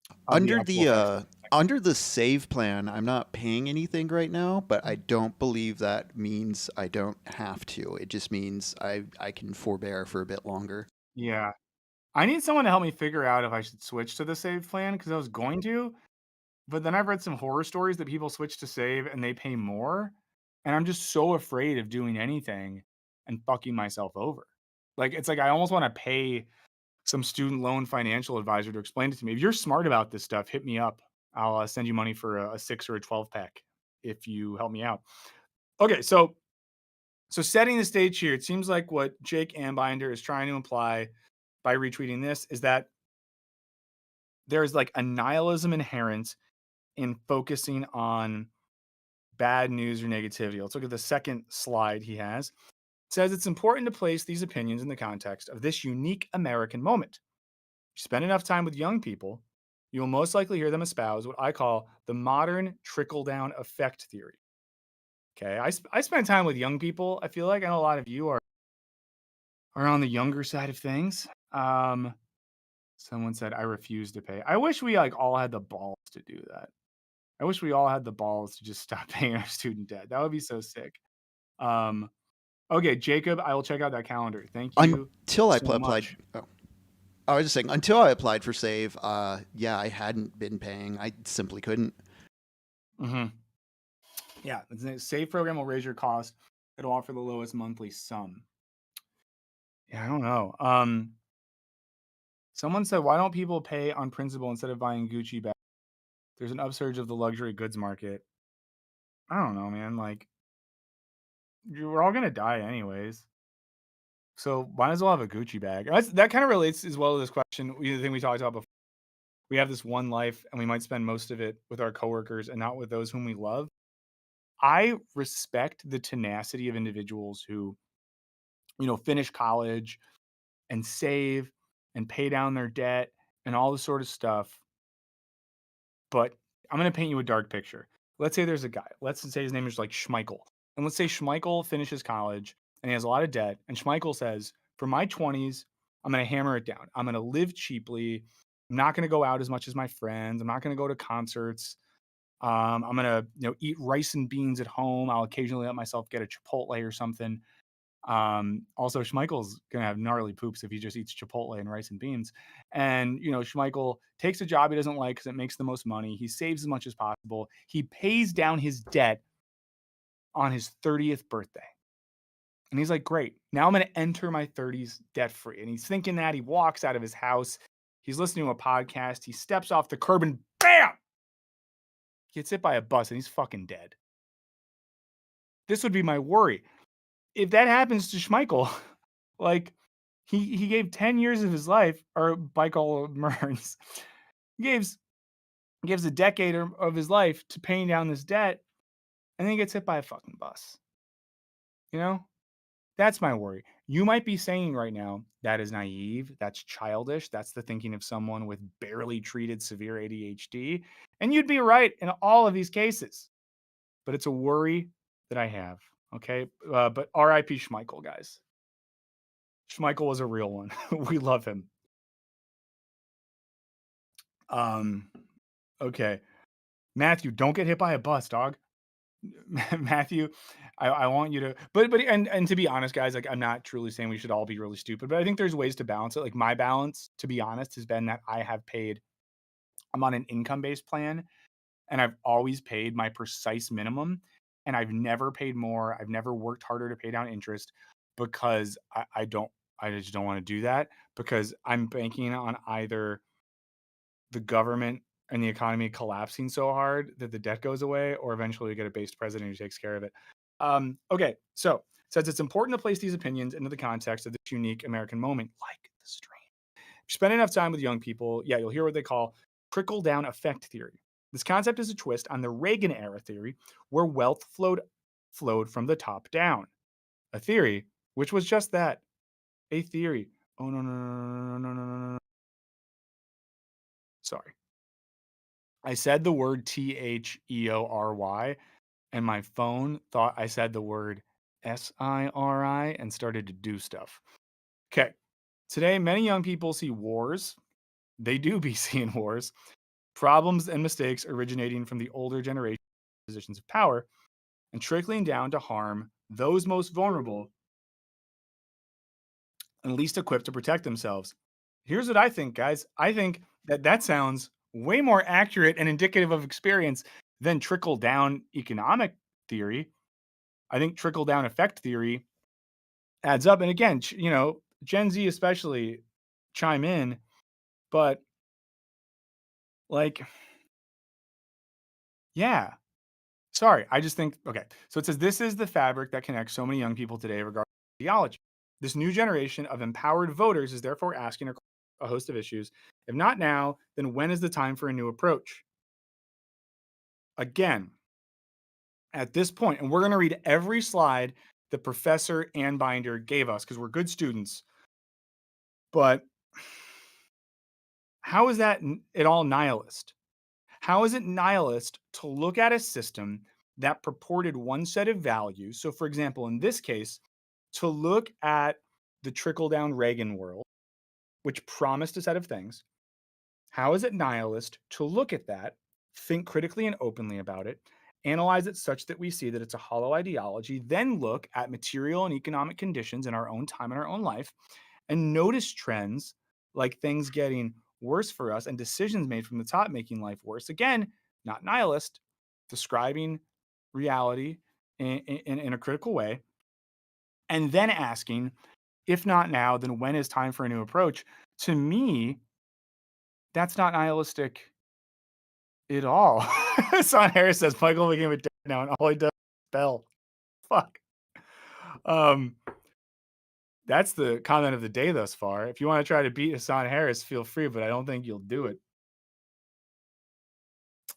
of the Under actual effects. under the save plan, I'm not paying anything right now, but I don't believe that means I don't have to. It just means I can forbear for a bit longer. Yeah. I need someone to help me figure out if I should switch to the save plan because I was going to, but then I've read some horror stories that people switch to save and they pay more. And I'm just so afraid of doing anything and fucking myself over. Like, it's like I almost want to pay some student loan financial advisor to explain it to me. If you're smart about this stuff, hit me up. I'll send you money for a 6 or a 12 pack if you help me out. Okay, so setting the stage here, it seems like what Jake Anbinder is trying to imply by retweeting this is that there's like a nihilism inherent in focusing on bad news or negativity. Let's look at the second slide he has. It says it's important to place these opinions in the context of this unique American moment. If you spend enough time with young people, you will most likely hear them espouse what I call the modern trickle-down effect theory. Okay, I spend time with young people. I feel like I know a lot of you are on the younger side of things. Someone said I refuse to pay. I wish we like all had the balls to do that. I wish we all had the balls to just stop paying our student debt. That would be so sick. Um, okay, Jacob, I will check out that calendar. Thank you Until I so applied. much. Oh, I was just saying, until I applied for save, yeah, I hadn't been paying. I simply couldn't. Mm-hmm. Yeah, the save program will raise your cost. It'll offer the lowest monthly sum. Yeah, I don't know. Someone said, why don't people pay on principal instead of buying Gucci bags? There's an upsurge of the luxury goods market. I don't know, man. Like, we're all gonna die anyways. So might as well have a Gucci bag. That kind of relates as well to this question. The thing we talked about before. We have this one life, and we might spend most of it with our coworkers and not with those whom we love. I respect the tenacity of individuals who, finish college and save and pay down their debt and all this sort of stuff. But I'm going to paint you a dark picture. Let's say there's a guy. Let's say his name is like Schmeichel. And let's say Schmeichel finishes college and he has a lot of debt. And Schmeichel says, for my 20s, I'm going to hammer it down. I'm going to live cheaply. I'm not going to go out as much as my friends. I'm not going to go to concerts. I'm going to eat rice and beans at home. I'll occasionally let myself get a Chipotle or something. Also, Schmeichel's gonna have gnarly poops if he just eats Chipotle and rice and beans. And Schmeichel takes a job he doesn't like because it makes the most money. He saves as much as possible. He pays down his debt on his 30th birthday. And he's like, great, now I'm gonna enter my 30s debt free. And he's thinking that he walks out of his house, he's listening to a podcast, he steps off the curb and bam! Gets hit by a bus and he's fucking dead. This would be my worry. If that happens to Schmeichel, like he gave 10 years of his life, or Michael Mearns, gives a decade of his life to paying down this debt, and then he gets hit by a fucking bus. That's my worry. You might be saying right now, that is naive, that's childish, that's the thinking of someone with barely treated severe ADHD, and you'd be right in all of these cases. But it's a worry that I have, okay? But R.I.P. Schmeichel, guys. Schmeichel was a real one. We love him. Okay. Matthew, don't get hit by a bus, dog. Matthew, I want you to, and to be honest, guys, like I'm not truly saying we should all be really stupid, but I think there's ways to balance it. Like my balance, to be honest, has been that I'm on an income-based plan. and I've always paid my precise minimum, and I've never paid more. I've never worked harder to pay down interest because I just don't want to do that because I'm banking on either the government and the economy collapsing so hard that the debt goes away, or eventually we get a based president who takes care of it. Okay, so it says it's important to place these opinions into the context of this unique American moment, like the stream. If you spend enough time with young people, yeah, you'll hear what they call trickle down effect theory. This concept is a twist on the Reagan era theory, where wealth flowed from the top down. A theory which was just that, a theory. Oh no no no no no no no no no. Sorry. I said the word THEORY, and my phone thought I said the word SIRI and started to do stuff. Okay. Today, many young people see wars. They do be seeing wars, problems and mistakes originating from the older generation positions of power and trickling down to harm those most vulnerable and least equipped to protect themselves. Here's what I think, guys. I think that sounds way more accurate and indicative of experience than trickle down economic theory. I think trickle down effect theory adds up. And again, Gen Z especially chime in, but like, yeah, sorry. I just think, okay. So it says this is the fabric that connects so many young people today regarding ideology. This new generation of empowered voters is therefore asking a host of issues. If not now, then when is the time for a new approach? Again, at this point, and we're going to read every slide that Professor Anbinder gave us because we're good students. But how is that at all nihilist? How is it nihilist to look at a system that purported one set of values? So, for example, in this case, to look at the trickle down Reagan world, which promised a set of things. How is it nihilist to look at that, think critically and openly about it, analyze it such that we see that it's a hollow ideology, then look at material and economic conditions in our own time and our own life, and notice trends like things getting worse for us and decisions made from the top making life worse? Again, not nihilist, describing reality in a critical way, and then asking, if not now, then when is time for a new approach? To me, that's not nihilistic at all. Son Harris says Michael became a dad now, and all he does is spell. Fuck. Um, that's the comment of the day thus far. If you want to try to beat Hassan Harris, feel free, but I don't think you'll do it.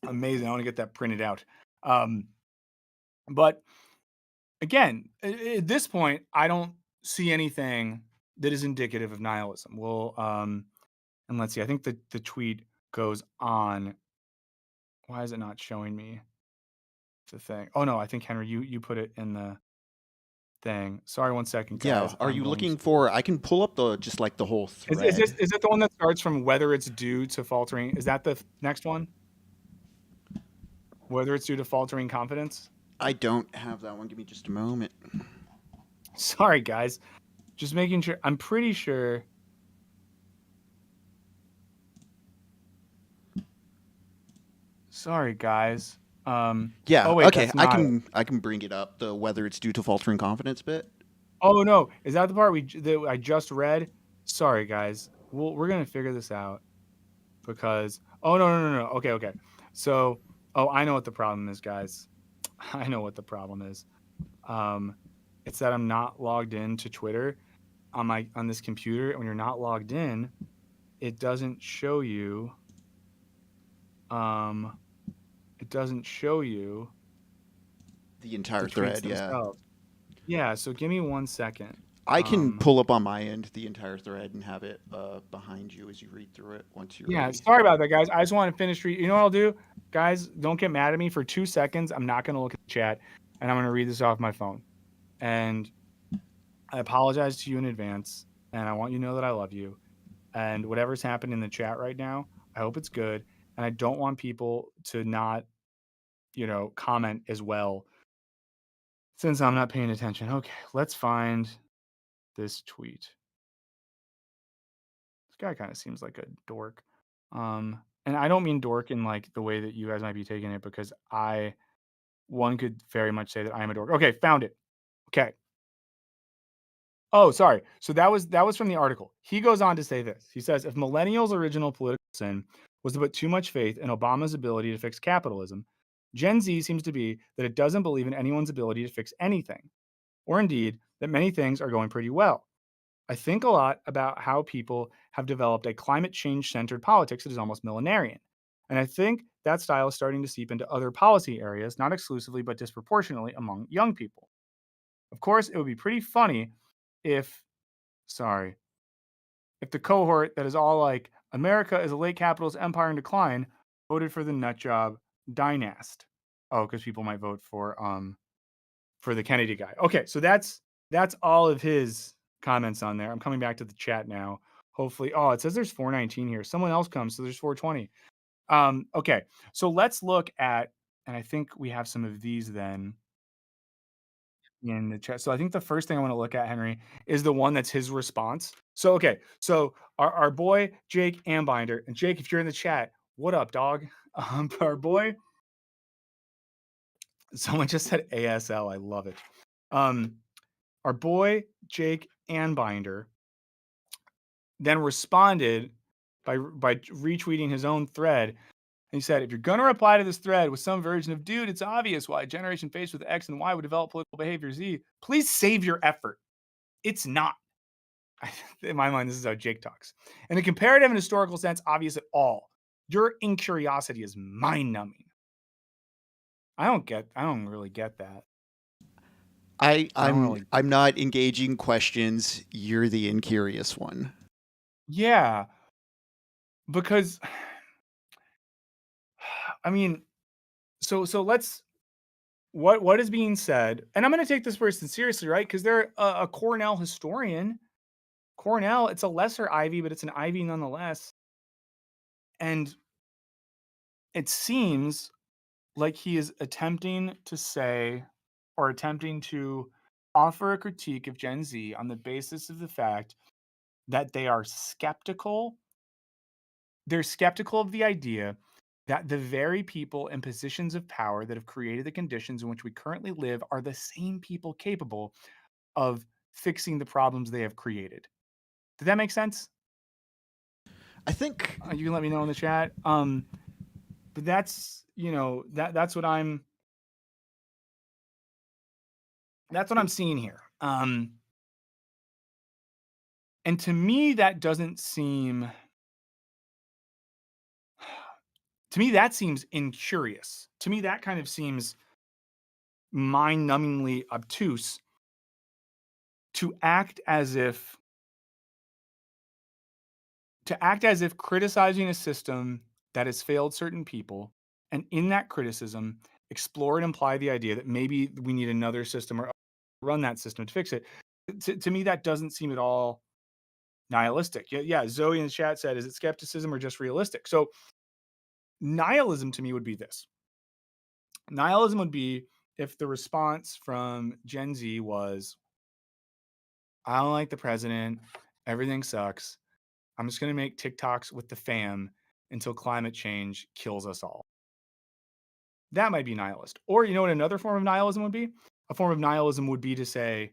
Amazing. I want to get that printed out. But again, at this point, I don't see anything that is indicative of nihilism. Well, and let's see. I think the tweet goes on. Why is it not showing me the thing? Oh no, I think Henry, you put it in the thing. Sorry, 1 second, Yeah, guys. are I'm you going looking to. for? I can pull up the whole Is thread. it the one that starts from whether it's due to faltering? Is that the next one? Whether it's due to faltering confidence? I don't have that one. Give me just a moment. Sorry, guys. Just making sure. I'm pretty sure. Sorry, guys. Yeah, Oh wait, okay. that's not it. I can bring it up. The whether it's due to faltering confidence bit. Oh no, is that the part that I just read? Sorry, guys. We're gonna figure this out because. Oh no. Okay. So, I know what the problem is, guys. I know what the problem is. Um, it's that I'm not logged in to Twitter on this computer. And when you're not logged in, it doesn't show you. It doesn't show you The the entire tweets thread, yeah. themselves. Yeah. So give me 1 second. I can pull up on my end the entire thread and have it behind you as you read through it once you're Yeah. ready. Sorry about that, guys. I just want to finish. You know what I'll do, guys? Don't get mad at me for 2 seconds. I'm not going to look at the chat, and I'm going to read this off my phone. And I apologize to you in advance, and I want you to know that I love you. And whatever's happening in the chat right now, I hope it's good. And I don't want people to not, comment as well since I'm not paying attention. Okay, let's find this tweet. This guy kind of seems like a dork. and I don't mean dork in like the way that you guys might be taking it, because one could very much say that I am a dork. Okay, found it. Okay. Oh, sorry. So that was from the article. He goes on to say this. He says, if millennials' original political sin was to put too much faith in Obama's ability to fix capitalism, Gen Z seems to be that it doesn't believe in anyone's ability to fix anything, or indeed that many things are going pretty well. I think a lot about how people have developed a climate change centered politics that is almost millenarian. And I think that style is starting to seep into other policy areas, not exclusively, but disproportionately among young people. Of course, it would be pretty funny if, sorry, if the cohort that is all like, America is a late capitalist empire in decline, voted for the nutjob dynast. Oh, because people might vote for the Kennedy guy. Okay, so that's all of his comments on there. I'm coming back to the chat now. Hopefully, oh, it says there's 419 here. Someone else comes, so there's 420. Okay, so let's look at, and I think we have some of these then in the chat. So I think the first thing I want to look at, Henry, is the one that's his response. So okay, so our boy Jake Anbinder, and Jake, if you're in the chat, what up, dog? Our boy, someone just said ASL. I love it. Our boy Jake Anbinder then responded by retweeting his own thread. And he said, if you're going to reply to this thread with some version of, dude, it's obvious why a generation faced with X and Y would develop political behavior Z, please save your effort. It's not. In my mind, this is how Jake talks. In a comparative and historical sense, obvious at all. Your incuriosity is mind numbing. I don't really get that. I'm not engaging questions. You're the incurious one. Yeah. Because I mean, so let's, what is being said, and I'm going to take this person seriously, right? Because they're a Cornell historian. Cornell, it's a lesser Ivy, but it's an Ivy nonetheless. And it seems like he is attempting to say, or attempting to offer a critique of Gen Z on the basis of the fact that they are skeptical. They're skeptical of the idea that the very people in positions of power that have created the conditions in which we currently live are the same people capable of fixing the problems they have created. Did that make sense? I think You can let me know in the chat. But that's, that's what I'm seeing here. And to me, that doesn't seem, to me, that seems incurious. To me, that kind of seems mind-numbingly obtuse to act as if criticizing a system that has failed certain people, and in that criticism, explore and imply the idea that maybe we need another system or run that system to fix it. To me, that doesn't seem at all nihilistic. Yeah, Zoe in the chat said, is it skepticism or just realistic? So nihilism to me would be this. Nihilism would be if the response from Gen Z was, I don't like the president, everything sucks, I'm just going to make TikToks with the fam until climate change kills us all. That might be nihilist. Or you know what another form of nihilism would be? A form of nihilism would be to say,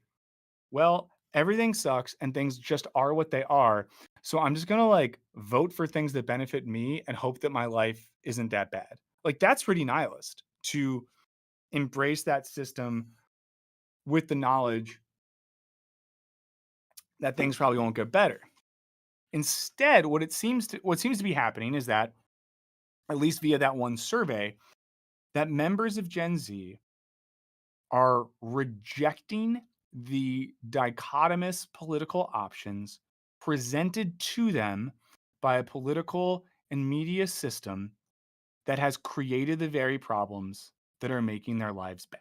well, everything sucks and things just are what they are. So I'm just going to like vote for things that benefit me and hope that my life isn't that bad. Like that's pretty nihilist, to embrace that system with the knowledge that things probably won't get better. Instead, what seems to be happening is that, at least via that one survey, that members of Gen Z are rejecting the dichotomous political options presented to them by a political and media system that has created the very problems that are making their lives bad.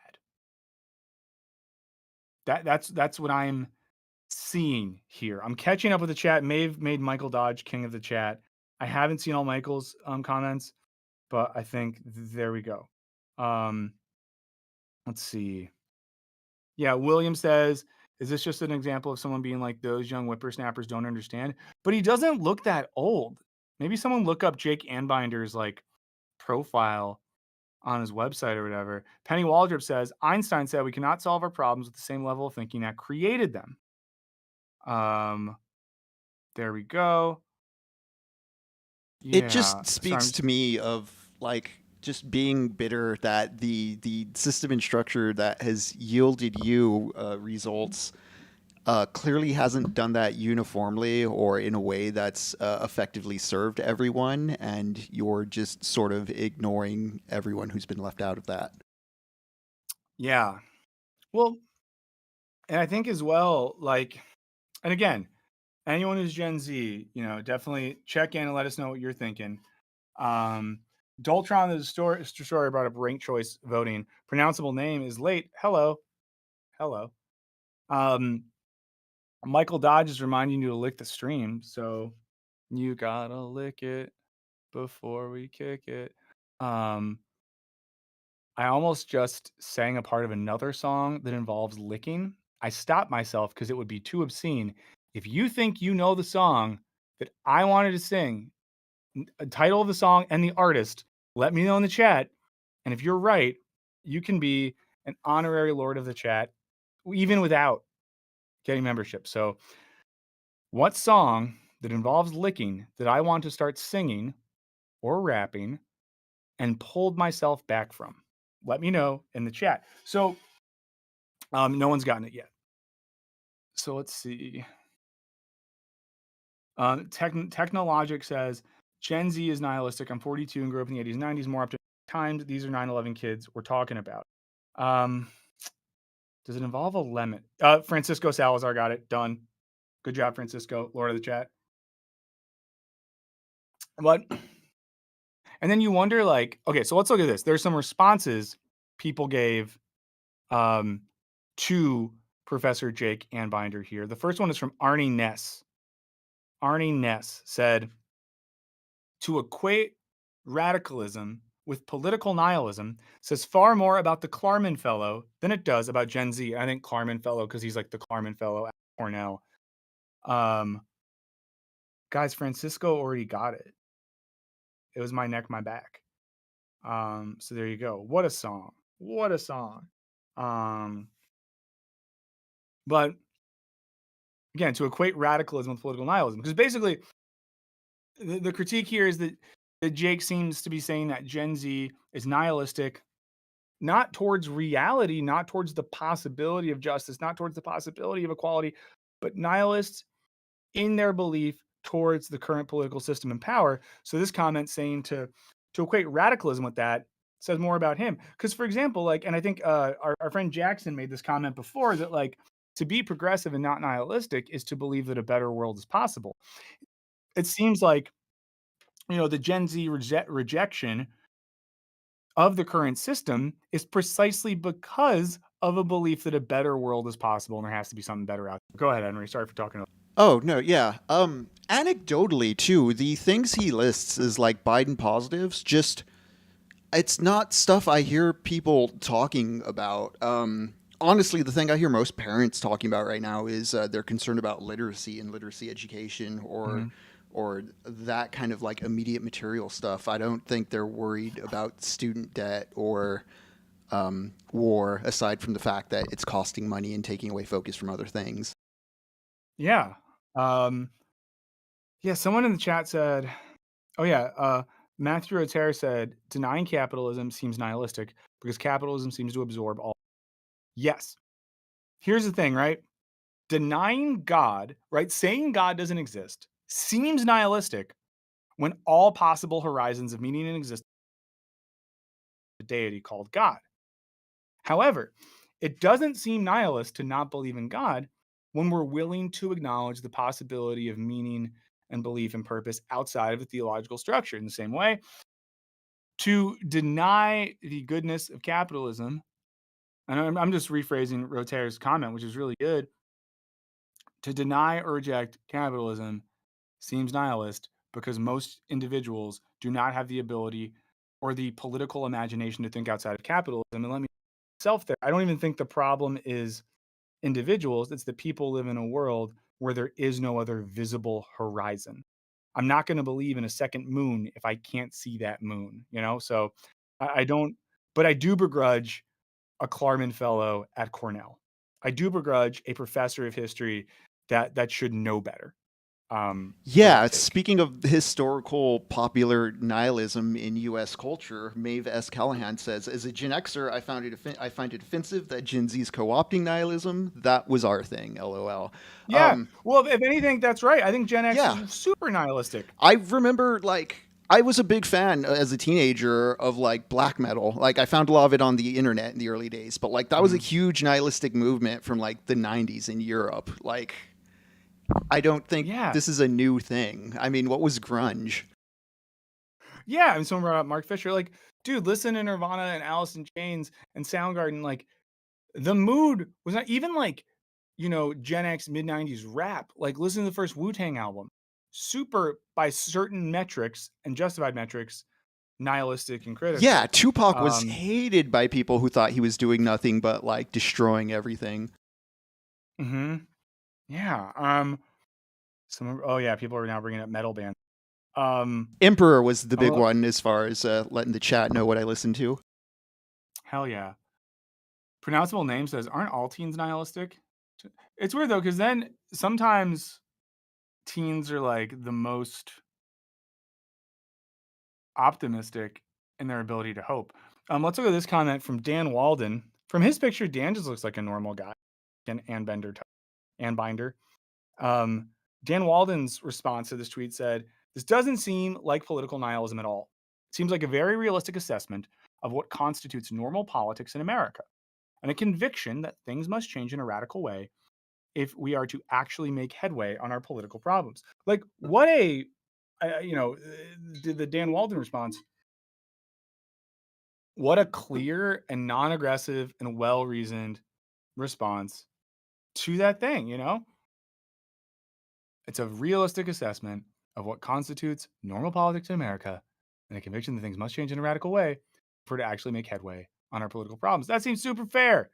That's what I'm seeing here. I'm catching up with the chat. Maeve made Michael Dodge king of the chat. I haven't seen all Michael's comments, but I think there we go. Let's see. Yeah, William says, is this just an example of someone being like, those young whippersnappers don't understand? But he doesn't look that old. Maybe someone look up Jake Anbinder's like profile on his website or whatever. Penny Waldrop says Einstein said we cannot solve our problems with the same level of thinking that created them. Um, there we go. It Yeah. just So I'm speaks to just, me of like just being bitter that the system and structure that has yielded you results clearly hasn't done that uniformly or in a way that's effectively served everyone, and you're just sort of ignoring everyone who's been left out of that. yeah. Well, and I think as well, like, and again, anyone who's Gen Z, definitely check in and let us know what you're thinking. Um, Doltron, the story brought up ranked choice voting. Pronounceable name is late. Hello. Hello. Um, Michael Dodge is reminding you to lick the stream. So you gotta lick it before we kick it. Um, I almost just sang a part of another song that involves licking. I stopped myself because it would be too obscene. If you think you know the song that I wanted to sing, title of the song and the artist, let me know in the chat. And if you're right, you can be an honorary lord of the chat, even without getting membership. So, what song that involves licking that I want to start singing or rapping and pulled myself back from? Let me know in the chat. So, no one's gotten it yet. So let's see. Technologic says Gen Z is nihilistic. I'm 42 and grew up in the 80s, 90s, more up to times. These are 9/11 kids we're talking about. Um, does it involve a lemon? Francisco Salazar got it done. Good job, Francisco, Lord of the chat. But and then you wonder, like, okay, so let's look at this. There's some responses people gave um, to Professor Jake Anbinder here. The first one is from Arnie Ness. Arnie Ness said, to equate radicalism with political nihilism says far more about the Klarman Fellow than it does about Gen Z. I think Klarman Fellow because he's like the Klarman Fellow at Cornell. Um, guys, Francisco already got it. It was My Neck, My Back. So there you go. What a song. What a song. Um, but again, to equate radicalism with political nihilism, because basically the critique here is that Jake seems to be saying that Gen Z is nihilistic, not towards reality, not towards the possibility of justice, not towards the possibility of equality, but nihilists in their belief towards the current political system and power. So this comment saying to equate radicalism with that says more about him. Because for example, like, and I think our friend Jackson made this comment before that like to be progressive and not nihilistic is to believe that a better world is possible. It seems like the Gen Z rejection of the current system is precisely because of a belief that a better world is possible and there has to be something better out there. Go ahead, Henry. Sorry for talking. Oh, no, yeah. Anecdotally too, the things he lists as like Biden positives, just it's not stuff I hear people talking about. Honestly, the thing I hear most parents talking about right now is they're concerned about literacy and literacy education, Mm-hmm. or that kind of like immediate material stuff. I don't think they're worried about student debt or war, aside from the fact that it's costing money and taking away focus from other things. Yeah. Yeah. Someone in the chat said, oh, yeah. Matthew Rotere said, denying capitalism seems nihilistic because capitalism seems to absorb all. Yes. Here's the thing, right? Denying God, right? Saying God doesn't exist seems nihilistic when all possible horizons of meaning and existence a deity called God. However, it doesn't seem nihilist to not believe in God when we're willing to acknowledge the possibility of meaning and belief and purpose outside of the theological structure. In the same way, to deny the goodness of capitalism, and I'm just rephrasing Rotere's comment, which is really good. To deny or reject capitalism seems nihilist because most individuals do not have the ability or the political imagination to think outside of capitalism. And let me myself there. I don't even think the problem is individuals. It's that people live in a world where there is no other visible horizon. I'm not going to believe in a second moon if I can't see that moon, you know? So I don't, but I do begrudge a Klarman fellow at Cornell. I do begrudge a professor of history that should know better. For Yeah, that sake. speaking of historical popular nihilism in U.S. culture, Maeve S. Callahan says, "As a Gen Xer, I find it offensive that Gen Z is co-opting nihilism. That was our thing, LOL." Yeah. Well, if anything, that's right. I think Gen X Yeah, is super nihilistic. I remember I was a big fan as a teenager of like black metal. Like I found a lot of it on the internet in the early days, but like that was a Mhm. huge nihilistic movement from like the 90s in Europe. Like I don't think Yeah. this is a new thing. I mean, what was grunge? Yeah. And someone brought up Mark Fisher. Like, dude, listen to Nirvana and Alice in Chains and Soundgarden. Like, the mood was not even like, Gen X mid 90s rap. Like, listen to the first Wu Tang album. Super, by certain metrics and justified metrics, nihilistic and Yeah, critical. Tupac was Um, hated by people who thought he was doing nothing but like destroying everything. hmm Yeah. Oh yeah, people are now bringing up metal bands. Emperor was the big Oh, one as far as letting the chat know what I listened to. hell yeah. Pronounceable name says, aren't all teens nihilistic? It's weird though, because then sometimes teens are like the most optimistic in their ability to hope. Let's look at this comment from Dan Walden. From his picture, Dan just looks like a normal guy. Anbinder. Um, Dan Walden's response to this tweet said, "This doesn't seem like political nihilism at all. It seems like a very realistic assessment of what constitutes normal politics in America, and a conviction that things must change in a radical way if we are to actually make headway on our political problems." Like, what a, the Dan Walden response, what a clear and non aggressive and well reasoned response to that thing, It's a realistic assessment of what constitutes normal politics in America and a conviction that things must change in a radical way for to actually make headway on our political problems. That seems super fair.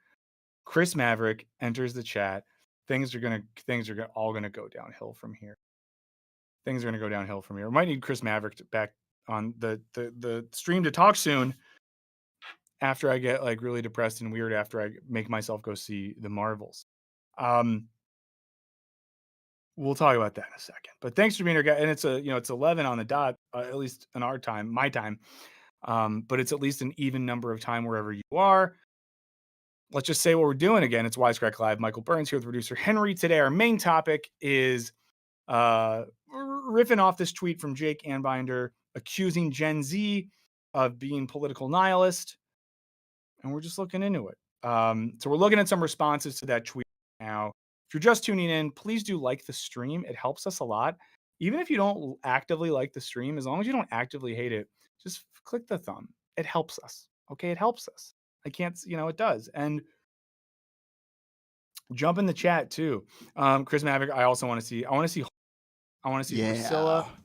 Chris Maverick enters the chat. All gonna go downhill from here. Things are gonna go downhill from here. We might need Chris Maverick back on the stream to talk soon after I get like really depressed and weird after I make myself go see the Marvels. Um, We'll talk about that in a second. But thanks for being here, guys. And it's 11 on the dot, at least in our time, my time. But it's at least an even number of time wherever you are. Let's just say what we're doing again. It's Wisecrack Live. Michael Burns here with producer Henry. Today, our main topic is riffing off this tweet from Jake Anbinder accusing Gen Z of being political nihilist, and we're just looking into it. So we're looking at some responses to that tweet now. If you're just tuning in, please do like the stream. It helps us a lot. Even if you don't actively like the stream, as long as you don't actively hate it, just click the thumb. It helps us. Okay, it helps us. I can't, it does. And jump in the chat too. Chris Maverick, I also want to see. I want to see Priscilla. Yeah.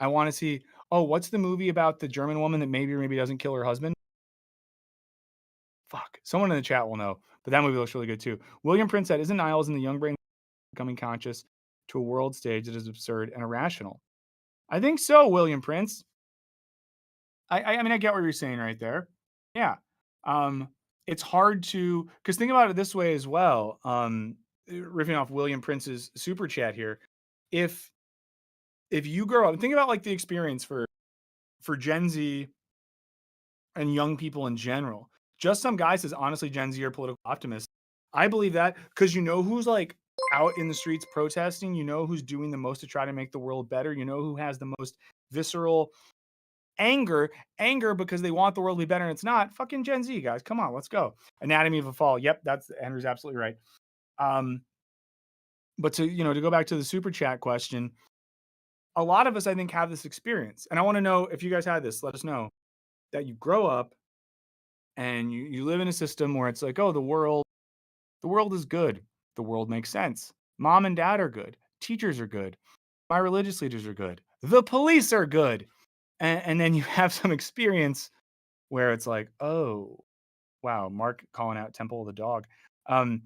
I want to see. Oh, what's the movie about the German woman that maybe or maybe doesn't kill her husband? Fuck. Someone in the chat will know. But that movie looks really good too. William Prince said, "Isn't nihilism the young brain becoming conscious to a world stage that is absurd and irrational?" I think so, William Prince. I mean, I get what you're saying right there. Yeah. Um, it's hard to, because think about it this way as well. Riffing off William Prince's super chat here. If you grow up, think about like the experience for Gen Z and young people in general. Just some guy says, honestly, Gen Z are political optimists. I believe that because you know who's like out in the streets protesting, you know who's doing the most to try to make the world better, you know who has the most visceral anger because they want the world to be better and it's not. Fucking Gen Z, guys. Come on, let's go. Anatomy of a Fall. Yep, that's Henry's absolutely right. But to go back to the super chat question, a lot of us I think have this experience. And I want to know if you guys had this, let us know that you grow up and you live in a system where it's like, oh, the world is good. The world makes sense. Mom and dad are good. Teachers are good. My religious leaders are good. The police are good. And then you have some experience where it's like, oh, wow, Mark calling out Temple of the Dog. And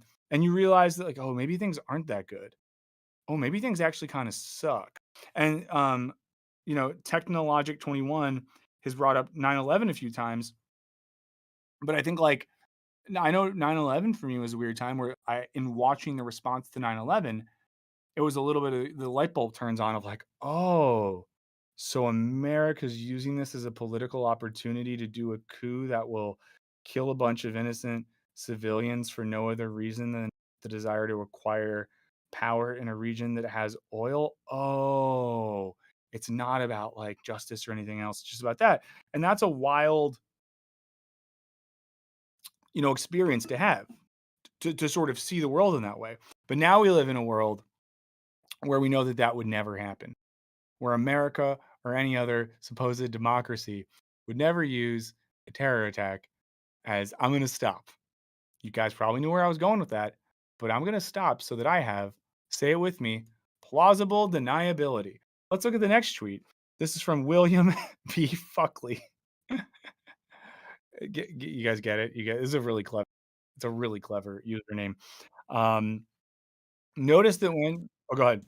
you realize that like, oh, maybe things aren't that good. Oh, maybe things actually kind of suck. And Technologic 21 has brought up 9/11 a few times, but I think like I know 9/11 for me was a weird time where in watching the response to 9/11, it was a little bit of the light bulb turns on of like, oh, so America's using this as a political opportunity to do a coup that will kill a bunch of innocent civilians for no other reason than the desire to acquire power in a region that has oil. Oh, it's not about like justice or anything else. It's just about that. And that's a wild, experience to have to sort of see the world in that way. But now we live in a world where we know that that would never happen, where America or any other supposed democracy would never use a terror attack as I'm going to stop. You guys probably knew where I was going with that, but I'm going to stop so that I have, say it with me, plausible deniability. Let's look at the next tweet. This is from William B. Fuckley. You guys get it? This is it's a really clever username. Um, Notice that oh, go ahead.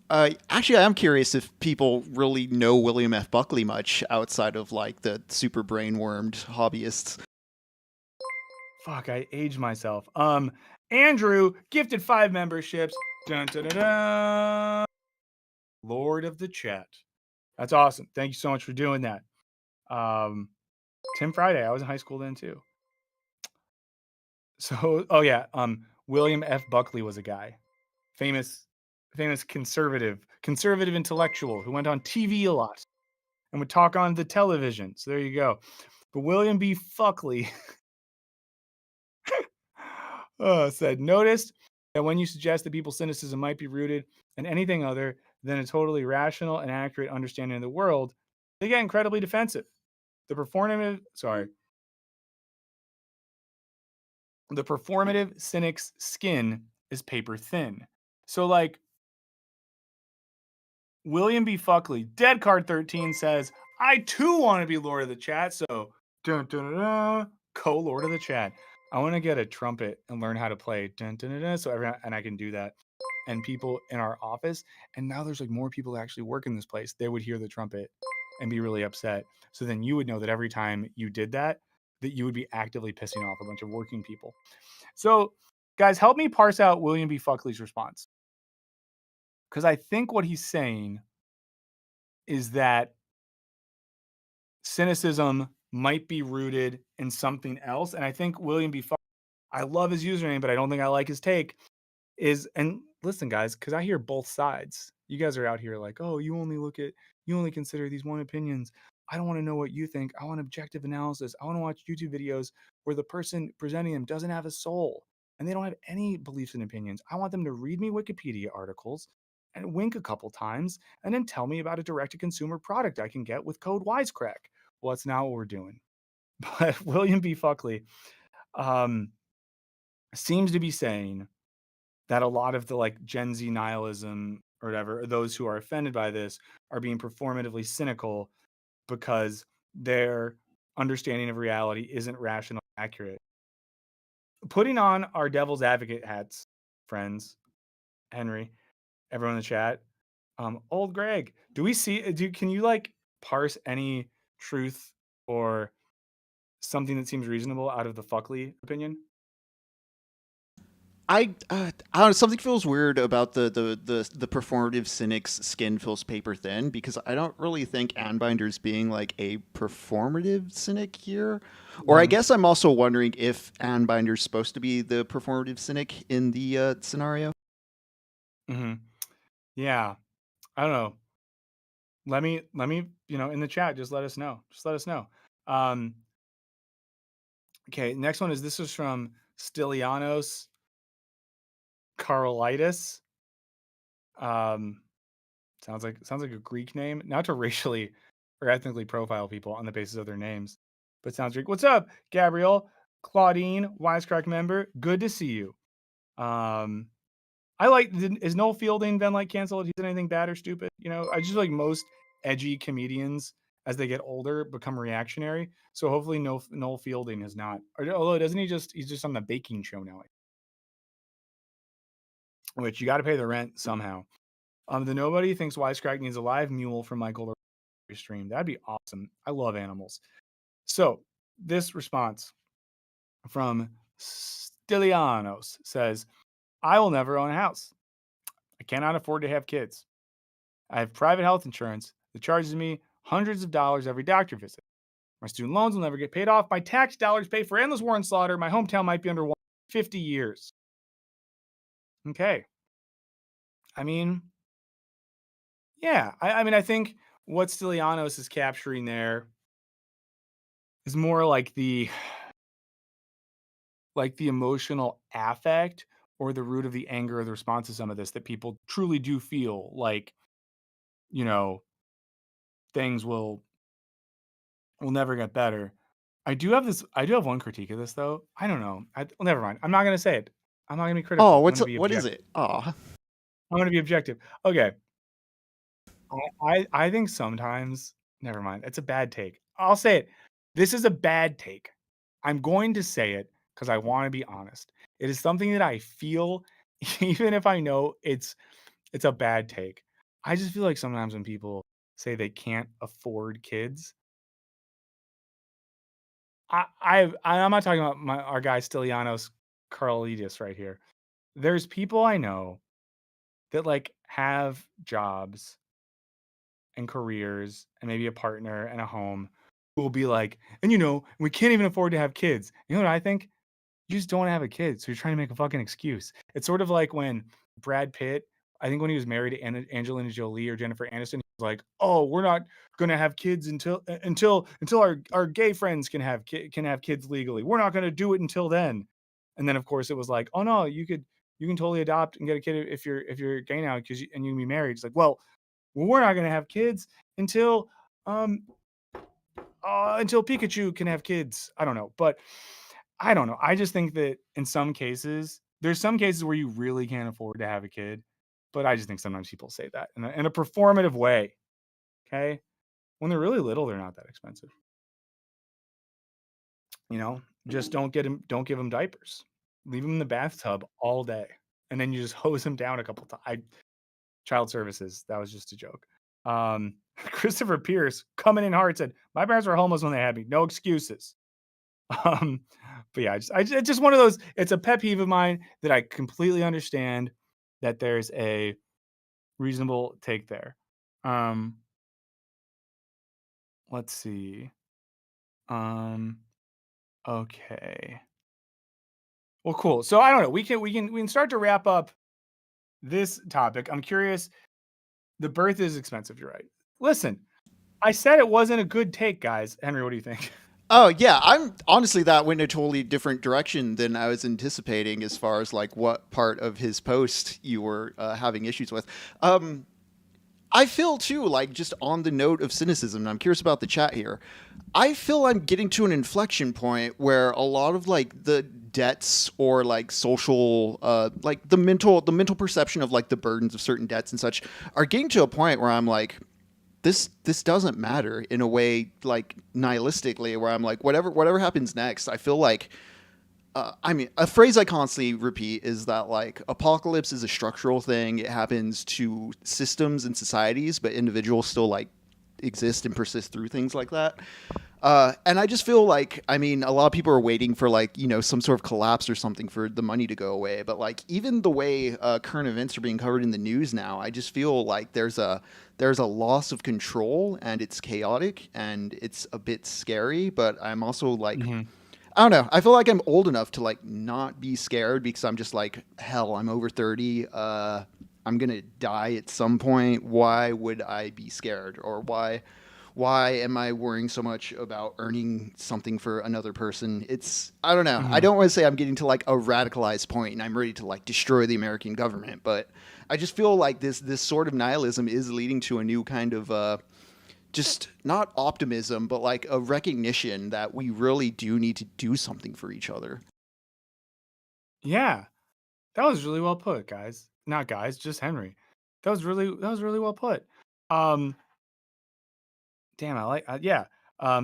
Actually, I am curious if people really know William F. Buckley much outside of like the super brain-wormed hobbyists. Fuck, I aged myself. Andrew gifted 5 memberships. Dun, dun, dun, dun. Lord of the chat. That's awesome. Thank you so much for doing that. Tim Friday. I was in high school then too. So, oh yeah. William F. Buckley was a guy, famous conservative intellectual who went on TV a lot and would talk on the television. So there you go. But William B. Fuckley said, noticed that when you suggest that people's cynicism might be rooted in anything other than a totally rational and accurate understanding of the world, they get incredibly defensive. The performative cynic's skin is paper thin. So like William B. Fuckley, Dead Card 13 says, I too want to be Lord of the Chat. So dun, dun, dun, dun, co-Lord of the Chat. I want to get a trumpet and learn how to play dun, dun, dun, dun, so everyone, and I can do that. And people in our office, and now there's like more people that actually work in this place, they would hear the trumpet and be really upset. So then you would know that every time you did that you would be actively pissing off a bunch of working people. So guys, help me parse out William B. Fuckley's response. Because I think what he's saying is that cynicism might be rooted in something else. And I think William B. I love his username, but I don't think I like his take. And listen, guys, because I hear both sides. You guys are out here like, oh, you only consider these one opinions. I don't want to know what you think. I want objective analysis. I want to watch YouTube videos where the person presenting them doesn't have a soul and they don't have any beliefs and opinions. I want them to read me Wikipedia articles and wink a couple times and then tell me about a direct-to-consumer product I can get with code Wisecrack. Well, that's not what we're doing. But William B. Fuckley seems to be saying that a lot of the like Gen Z nihilism or whatever, or those who are offended by this are being performatively cynical because their understanding of reality isn't rational and accurate. Putting on our devil's advocate hats, friends, Henry, everyone in the chat, old Greg, can you like parse any truth or something that seems reasonable out of the Fuckley opinion? I don't know. Something feels weird about the performative cynic's skin feels paper thin because I don't really think Anbinder's being like a performative cynic here. Or I guess I'm also wondering if Anbinder's supposed to be the performative cynic in the scenario. Mm-hmm. Yeah, I don't know. Let me, in the chat, just let us know. Okay, next one this is from Stylianos Karolitis. Sounds like a Greek name. Not to racially or ethnically profile people on the basis of their names, but sounds Greek. What's up, Gabrielle, Claudine, Wisecrack member? Good to see you. Is Noel Fielding been like canceled? He's anything bad or stupid? I just feel like most edgy comedians as they get older become reactionary. So hopefully Noel Fielding is not. Although doesn't he's just on the baking show now, which you got to pay the rent somehow. The nobody thinks Wisecrack needs a live mule from Michael. stream. That'd be awesome. I love animals. So this response from Stylianos says, I will never own a house. I cannot afford to have kids. I have private health insurance that charges me hundreds of dollars every doctor visit. My student loans will never get paid off. My tax dollars pay for endless war and slaughter. My hometown might be underwater in 50 years. Okay. I mean, yeah. I mean, I think what Stylianos is capturing there is more like the emotional affect or the root of the anger or the response to some of this that people truly do feel like, you know, things will never get better. I do have one critique of this though. I don't know. Well, never mind. I'm not gonna say it. I'm not gonna be critical. Oh, I'm gonna be what is objective. it? Oh, I'm gonna be objective. Okay. I think sometimes never mind. It's a bad take. I'll say it. This is a bad take. I'm going to say it because I want to be honest. It is something that I feel, even if I know it's a bad take. I just feel like sometimes when people say they can't afford kids, I'm not talking about our guy Stylianos Carlides right here. There's people I know that like have jobs and careers and maybe a partner and a home who will be like, and we can't even afford to have kids. You know what I think? You just don't have a kid, so you're trying to make a fucking excuse. It's sort of like when Brad Pitt, I think when he was married to Angelina Jolie or Jennifer Aniston, he was like, "Oh, we're not gonna have kids until our gay friends can have kids legally. We're not gonna do it until then." And then of course it was like, "Oh no, you can totally adopt and get a kid if you're gay now and you can be married." It's like, well, we're not gonna have kids until um until Pikachu can have kids. I don't know, but I don't know. I just think that in some cases, there's some cases where you really can't afford to have a kid, but I just think sometimes people say that in a performative way. Okay, when they're really little, they're not that expensive. Just don't give them diapers. Leave them in the bathtub all day, and then you just hose them down a couple times. Child services. That was just a joke. Christopher Pierce coming in hard said, "My parents were homeless when they had me. No excuses." Um, but yeah, it's just one of those. It's a pet peeve of mine that I completely understand that there's a reasonable take there. Um, let's see. Um, okay. Well, cool. So I don't know. We can start to wrap up this topic. I'm curious. The birth is expensive. You're right. Listen, I said it wasn't a good take, guys. Henry, what do you think? oh yeah. I'm honestly that went in a totally different direction than I was anticipating as far as like what part of his post you were having issues with. I feel too, like just on the note of cynicism, and I'm curious about the chat here. I feel I'm getting to an inflection point where a lot of like the debts or like social like the mental perception of like the burdens of certain debts and such are getting to a point where I'm like this doesn't matter in a way like nihilistically where I'm like whatever happens next. I feel like I mean, a phrase I constantly repeat is that like apocalypse is a structural thing. It happens to systems and societies, but individuals still like exist and persist through things like that. And I just feel like, I mean, a lot of people are waiting for like, some sort of collapse or something for the money to go away. But like, even the way current events are being covered in the news now, I just feel like there's a loss of control and it's chaotic and it's a bit scary. But I'm also like, Hmm. I don't know. I feel like I'm old enough to like not be scared because I'm just like, hell, I'm over 30. I'm gonna die at some point. Why would I be scared? Or why am I worrying so much about earning something for another person? I don't know. I Hmm. don't want to say I'm getting to like a radicalized point and I'm ready to like destroy the American government, but I just feel like this sort of nihilism is leading to a new kind of just not optimism, but like a recognition that we really do need to do something for each other. Yeah, that was really well put, guys. Not guys, just Henry. That was really well put. Um, damn, I like yeah.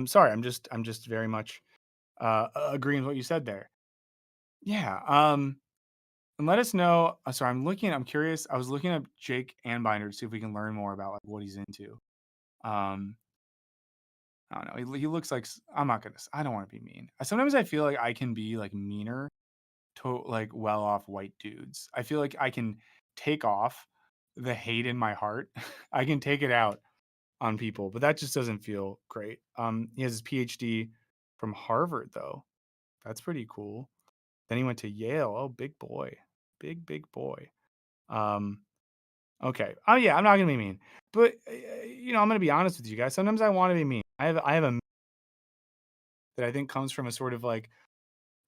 Sorry, I'm just very much agreeing with what you said there. Yeah. And let us know. Sorry, I'm curious. I was looking up Jake Anbinder to see if we can learn more about like what he's into. Um, I don't know. He looks like I'm not gonna. I don't want to be mean. Sometimes I feel like I can be like meaner to like well-off white dudes. I feel like I can take off the hate in my heart. I can take it out on people, but that just doesn't feel great. He has his PhD from Harvard though. That's pretty cool. Then he went to Yale. Oh, big boy. Big boy. Um, okay. Oh yeah, I'm not gonna be mean. But I'm gonna be honest with you guys. Sometimes I want to be mean. I have a that I think comes from a sort of like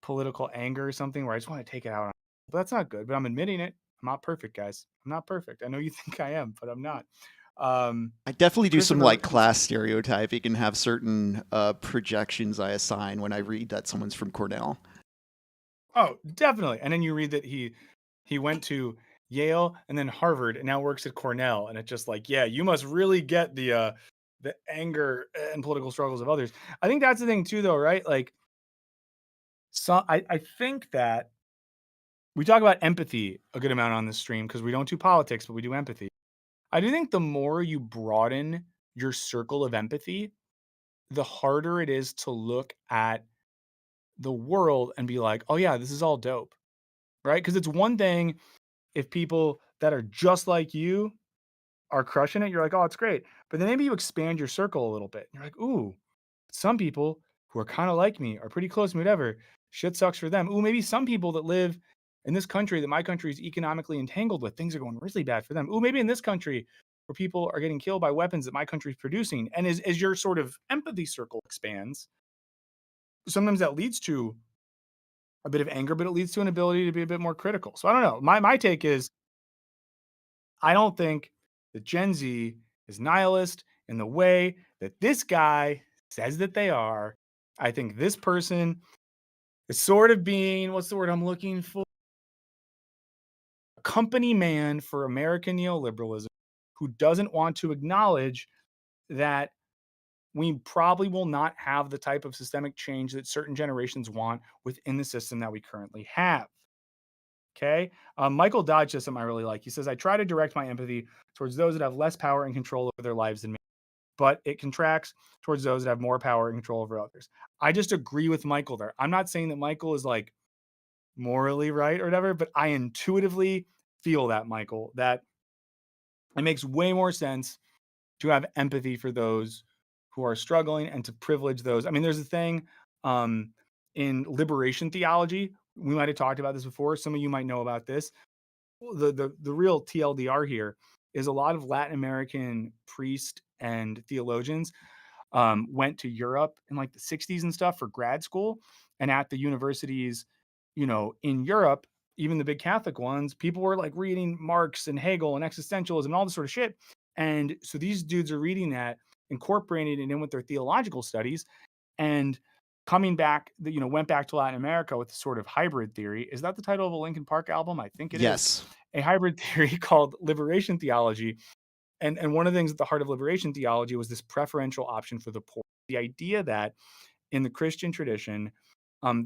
political anger or something where I just want to take it out on. But that's not good. But I'm admitting it. I'm not perfect, guys. I'm not perfect. I know you think I am, but I'm not. I definitely do some Christopher, like class stereotyping and have certain projections I assign when I read that someone's from Cornell. oh, definitely. And then you read that he went to Yale and then Harvard and now works at Cornell, and it's just like, yeah, you must really get the anger and political struggles of others. I think that's the thing too, though, right? Like, I think that we talk about empathy a good amount on this stream because we don't do politics, but we do empathy. I do think the more you broaden your circle of empathy, the harder it is to look at the world and be like, oh yeah, this is all dope, right? Because it's one thing if people that are just like you are crushing it, you're like, oh, it's great. But then maybe you expand your circle a little bit. You're like, ooh, some people who are kind of like me are pretty close to me, whatever. Shit sucks for them. Ooh, maybe some people that live in this country that my country is economically entangled with, things are going really bad for them. Ooh, maybe in this country where people are getting killed by weapons that my country is producing. And as your sort of empathy circle expands, sometimes that leads to a bit of anger, but it leads to an ability to be a bit more critical. So I don't know. My take is I don't think that Gen Z is nihilist in the way that this guy says that they are. I think this person is sort of being, what's the word I'm looking for? A company man for American neoliberalism who doesn't want to acknowledge that we probably will not have the type of systemic change that certain generations want within the system that we currently have. Okay. Michael Dodge says something I really like. He says, I try to direct my empathy towards those that have less power and control over their lives than me, but it contracts towards those that have more power and control over others. I just agree with Michael there. I'm not saying that Michael is like morally right or whatever, but I intuitively feel that, Michael, that it makes way more sense to have empathy for those who are struggling and to privilege those. I mean, there's a thing um, in liberation theology. We might have talked about this before. Some of you might know about this. The real TLDR here is a lot of Latin American priests and theologians went to Europe in like the 60s and stuff for grad school. And at the universities, in Europe, even the big Catholic ones, people were like reading Marx and Hegel and existentialism and all this sort of shit. And so these dudes are reading that, incorporating it in with their theological studies, and coming back, went back to Latin America with sort of hybrid theory. Is that the title of a Linkin Park album? I think it is. Yes. A hybrid theory called liberation theology. And one of the things at the heart of liberation theology was this preferential option for the poor. The idea that in the Christian tradition,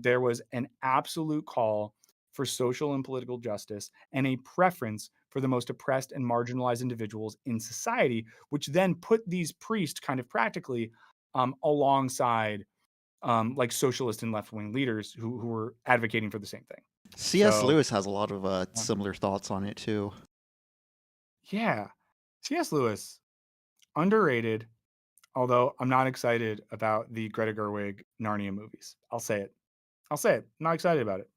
there was an absolute call for social and political justice and a preference for the most oppressed and marginalized individuals in society, which then put these priests kind of practically alongside like socialist and left-wing leaders who were advocating for the same thing. C.S. So Lewis has a lot of similar thoughts on it too. yeah, C.S. Lewis, underrated. Although I'm not excited about the Greta Gerwig Narnia movies. I'll say it. I'm not excited about it.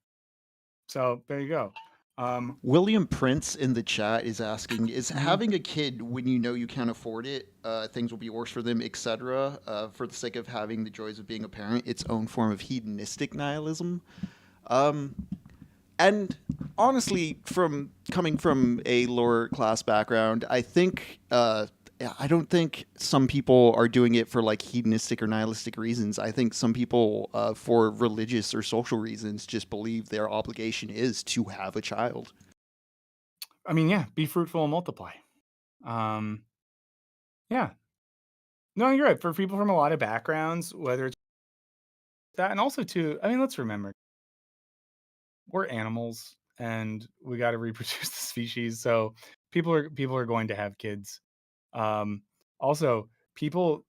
So there you go. William Prince in the chat is asking, is Mhm. having a kid when you know you can't afford it, things will be worse for them, etc., for the sake of having the joys of being a parent, its own form of hedonistic nihilism? Um, and honestly, from coming from a lower class background, I don't think some people are doing it for like hedonistic or nihilistic reasons. I think some people, for religious or social reasons, just believe their obligation is to have a child. I mean, yeah, be fruitful and multiply. Um, yeah. No, you're right. For people from a lot of backgrounds, whether it's that, and also too, I mean, let's remember we're animals and we got to reproduce the species. So people are going to have kids. Also, people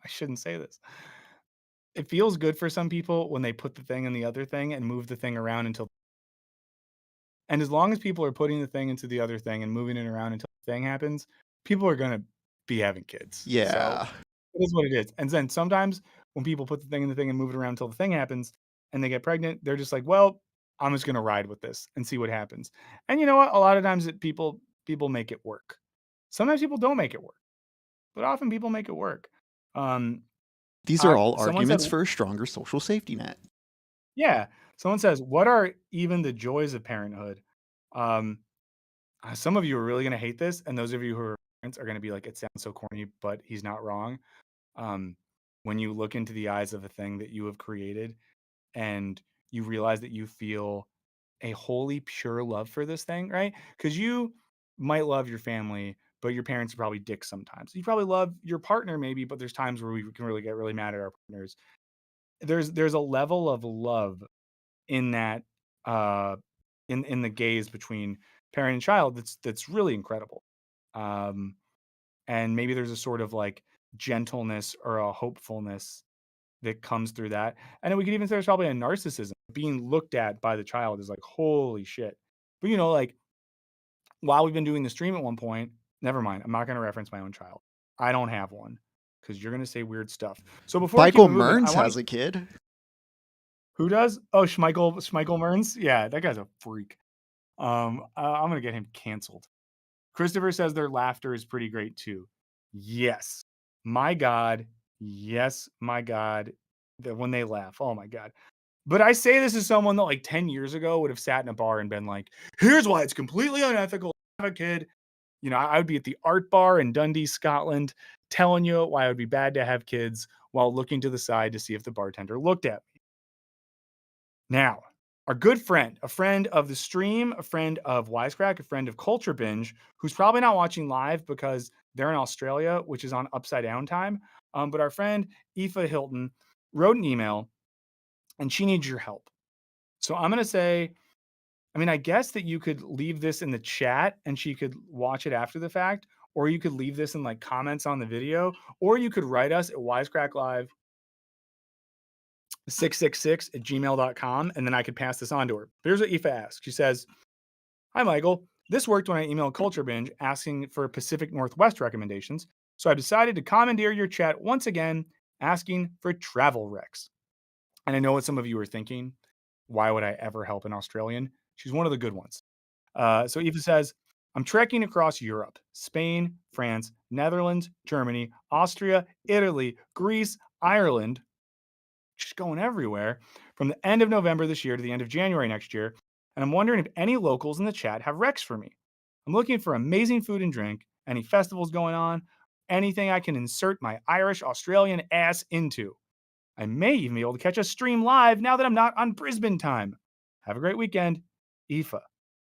I shouldn't say this. It feels good for some people when they put the thing in the other thing and move the thing around until. And as long as people are putting the thing into the other thing and moving it around until the thing happens, people are gonna be having kids. So Yeah. it is what it is. And then sometimes when people put the thing in the thing and move it around until the thing happens and they get pregnant, they're just like, well, I'm just gonna ride with this and see what happens. And you know what? A lot of times people make it work. Sometimes people don't make it work, but often people make it work. Um, These are all someone said, arguments for a stronger social safety net. yeah. Someone says, what are even the joys of parenthood? Um, some of you are really going to hate this, and those of you who are parents are going to be like, it sounds so corny, but he's not wrong. Um, when you look into the eyes of a thing that you have created and you realize that you feel a wholly pure love for this thing, right? Because you might love your family, but your parents are probably dicks sometimes. You probably love your partner, maybe, but there's times where we can really get really mad at our partners. There's a level of love in that uh in the gaze between parent and child that's really incredible. Um and maybe there's a sort of like gentleness or a hopefulness that comes through that. And then we could even say there's probably a narcissism. Being looked at by the child is like, holy shit. But like while we've been doing the stream at one point, never mind. I'm not going to reference my own child. I don't have one because you're going to say weird stuff. So before we keep Michael it moving, I Mearns want has to. a kid. Who does? Oh, Schmeichel Mearns. Yeah, that guy's a freak. I'm gonna get him canceled. Christopher says their laughter is pretty great too. Yes, my God. Yes, my God. That when they laugh, oh my God. But I say this as someone that like 10 years ago would have sat in a bar and been like, here's why it's completely unethical to have a kid. I would be at the art bar in Dundee, Scotland, telling you why it would be bad to have kids while looking to the side to see if the bartender looked at me. Now, our good friend, a friend of the stream, a friend of Wisecrack, a friend of Culture Binge, who's probably not watching live because they're in Australia, which is on upside down time. But our friend Aoife Hilton wrote an email and she needs your help. So I'm going to say, I guess that you could leave this in the chat and she could watch it after the fact, or you could leave this in like comments on the video, or you could write us at wisecracklive 666@gmail.com, and then I could pass this on to her. Here's what Aoife asks. She says, hi, Michael. This worked when I emailed Culture Binge asking for Pacific Northwest recommendations, so I've decided to commandeer your chat once again, asking for travel recs. And I know what some of you are thinking. Why would I ever help an Australian? She's one of the good ones. So Aoife says, I'm trekking across Europe, Spain, France, Netherlands, Germany, Austria, Italy, Greece, Ireland, just going everywhere from the end of November this year to the end of January next year. And I'm wondering if any locals in the chat have recs for me. I'm looking for amazing food and drink, any festivals going on, anything I can insert my Irish Australian ass into. I may even be able to catch a stream live now that I'm not on Brisbane time. Have a great weekend, Aoife.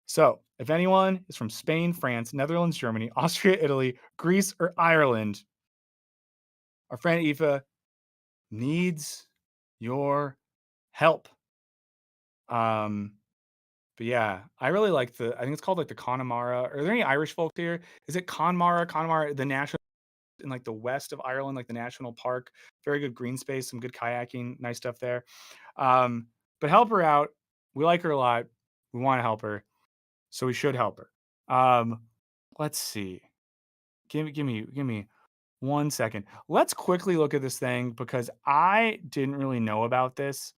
So, if anyone is from Spain, France, Netherlands, Germany, Austria, Italy, Greece, or Ireland, our friend Aoife needs your help. Um, but yeah, I really like I think it's called like the Connemara. Are there any Irish folks here? Is it Connemara, the national in like the west of Ireland, like the national park? Very good green space, some good kayaking, nice stuff there. But help her out. We like her a lot. We want to help her, so we should help her. Let's see. Give me 1 second. Let's quickly look at this thing because I didn't really know about this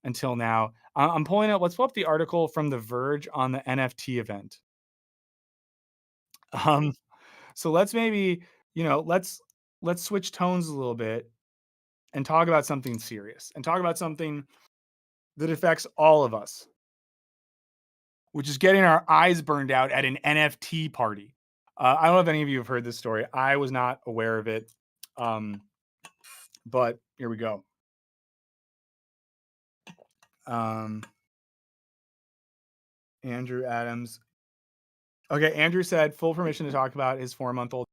until now. I'm pulling up. Let's pull up the article from The Verge on the NFT event. Um, so let's maybe, let's switch tones a little bit and talk about something serious and talk about something that affects all of us, which is getting our eyes burned out at an NFT party. I don't know if any of you have heard this story. I was not aware of it, but here we go. Andrew Adams. Okay, Andrew said full permission to talk about his 4-month-old.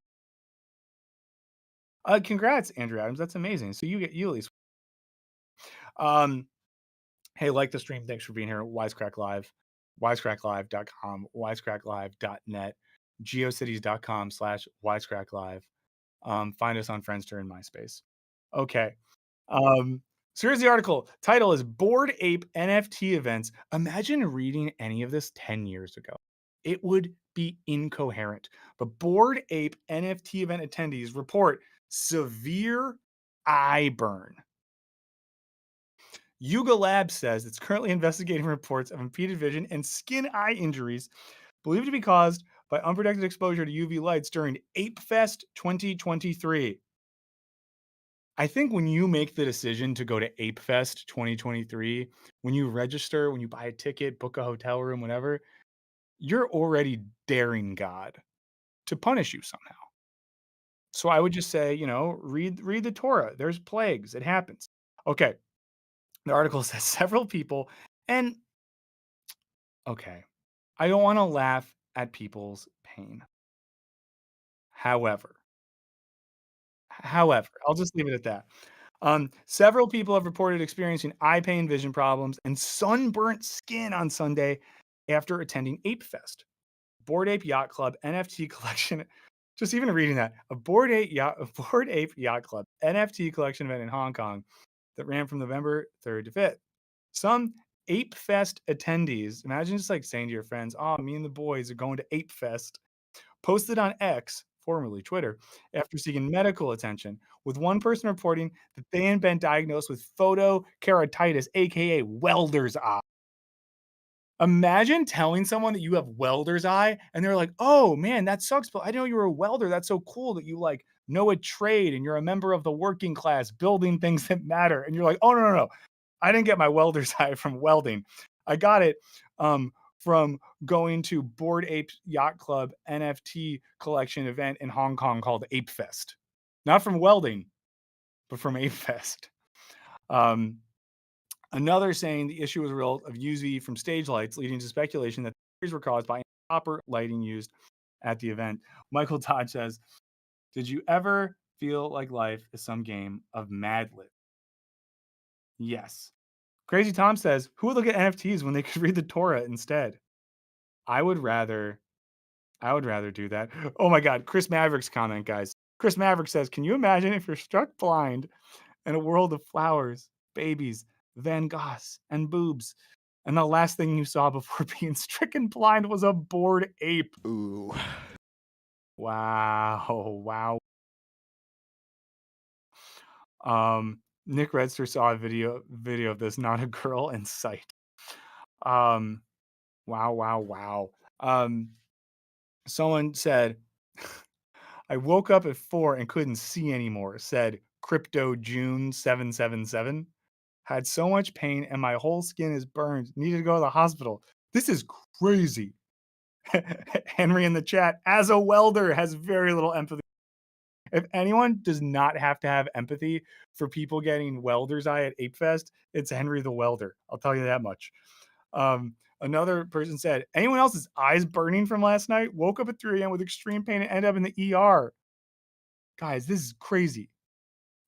Congrats, Andrew Adams. That's amazing. So you at least. Hey, like the stream. Thanks for being here. Wisecrack Live, wisecracklive.com, wisecracklive.net, geocities.com/wisecracklive. Find us on Friendster and MySpace. Okay. Um, so here's the article. Title is Bored Ape NFT Events. Imagine reading any of this 10 years ago. It would be incoherent. But Bored Ape NFT event attendees report severe eye burn. Yuga Labs says it's currently investigating reports of impeded vision and skin eye injuries believed to be caused by unprotected exposure to UV lights during Ape Fest 2023. I think when you make the decision to go to Ape Fest 2023, when you register, when you buy a ticket, book a hotel room, whatever, you're already daring God to punish you somehow. So I would just say, read the Torah. There's plagues. It happens. Okay. The article says several people, and okay, I don't want to laugh at people's pain. However, I'll just leave it at that. Several people have reported experiencing eye pain, vision problems, and sunburnt skin on Sunday after attending Ape Fest. Bored Ape Yacht Club NFT collection. Just even reading that, a Bored Ape Yacht Club NFT collection event in Hong Kong that ran from November 3rd to 5th. Some Ape Fest attendees, imagine just like saying to your friends, "Oh, me and the boys are going to Ape Fest," posted on X, formerly Twitter, after seeking medical attention, with one person reporting that they had been diagnosed with photokeratitis, aka welder's eye. Imagine telling someone that you have welder's eye and they're like, "Oh man, that sucks, but I didn't know you were a welder. That's so cool that you like know a trade and you're a member of the working class building things that matter." And you're like, "Oh no. I didn't get my welder's eye from welding. I got it from going to Bored Ape Yacht Club NFT collection event in Hong Kong called Ape Fest. Not from welding, but from Ape Fest." Um, Another saying the issue was a result of UV from stage lights, leading to speculation that the injuries were caused by improper lighting used at the event. Michael Todd says, "Did you ever feel like life is some game of Mad Lib?" Yes. Crazy Tom says, "Who would look at NFTs when they could read the Torah instead?" I would rather do that. Oh my God, Chris Maverick's comment, guys. Chris Maverick says, "Can you imagine if you're struck blind in a world of flowers, babies, Van Goghs, and boobs, and the last thing you saw before being stricken blind was a bored ape?" Ooh. Wow, wow. Nick Redster saw a video of this, not a girl in sight. Um, wow. Um, Someone said, "I woke up at 4 and couldn't see anymore," said Crypto June 777. "Had so much pain and my whole skin is burned. Needed to go to the hospital. This is crazy." Henry in the chat, as a welder, has very little empathy. If anyone does not have to have empathy for people getting welder's eye at Ape Fest, it's Henry the welder. I'll tell you that much. Another person said, "Anyone else's eyes burning from last night? Woke up at 3 a.m. with extreme pain and ended up in the ER." Guys, this is crazy.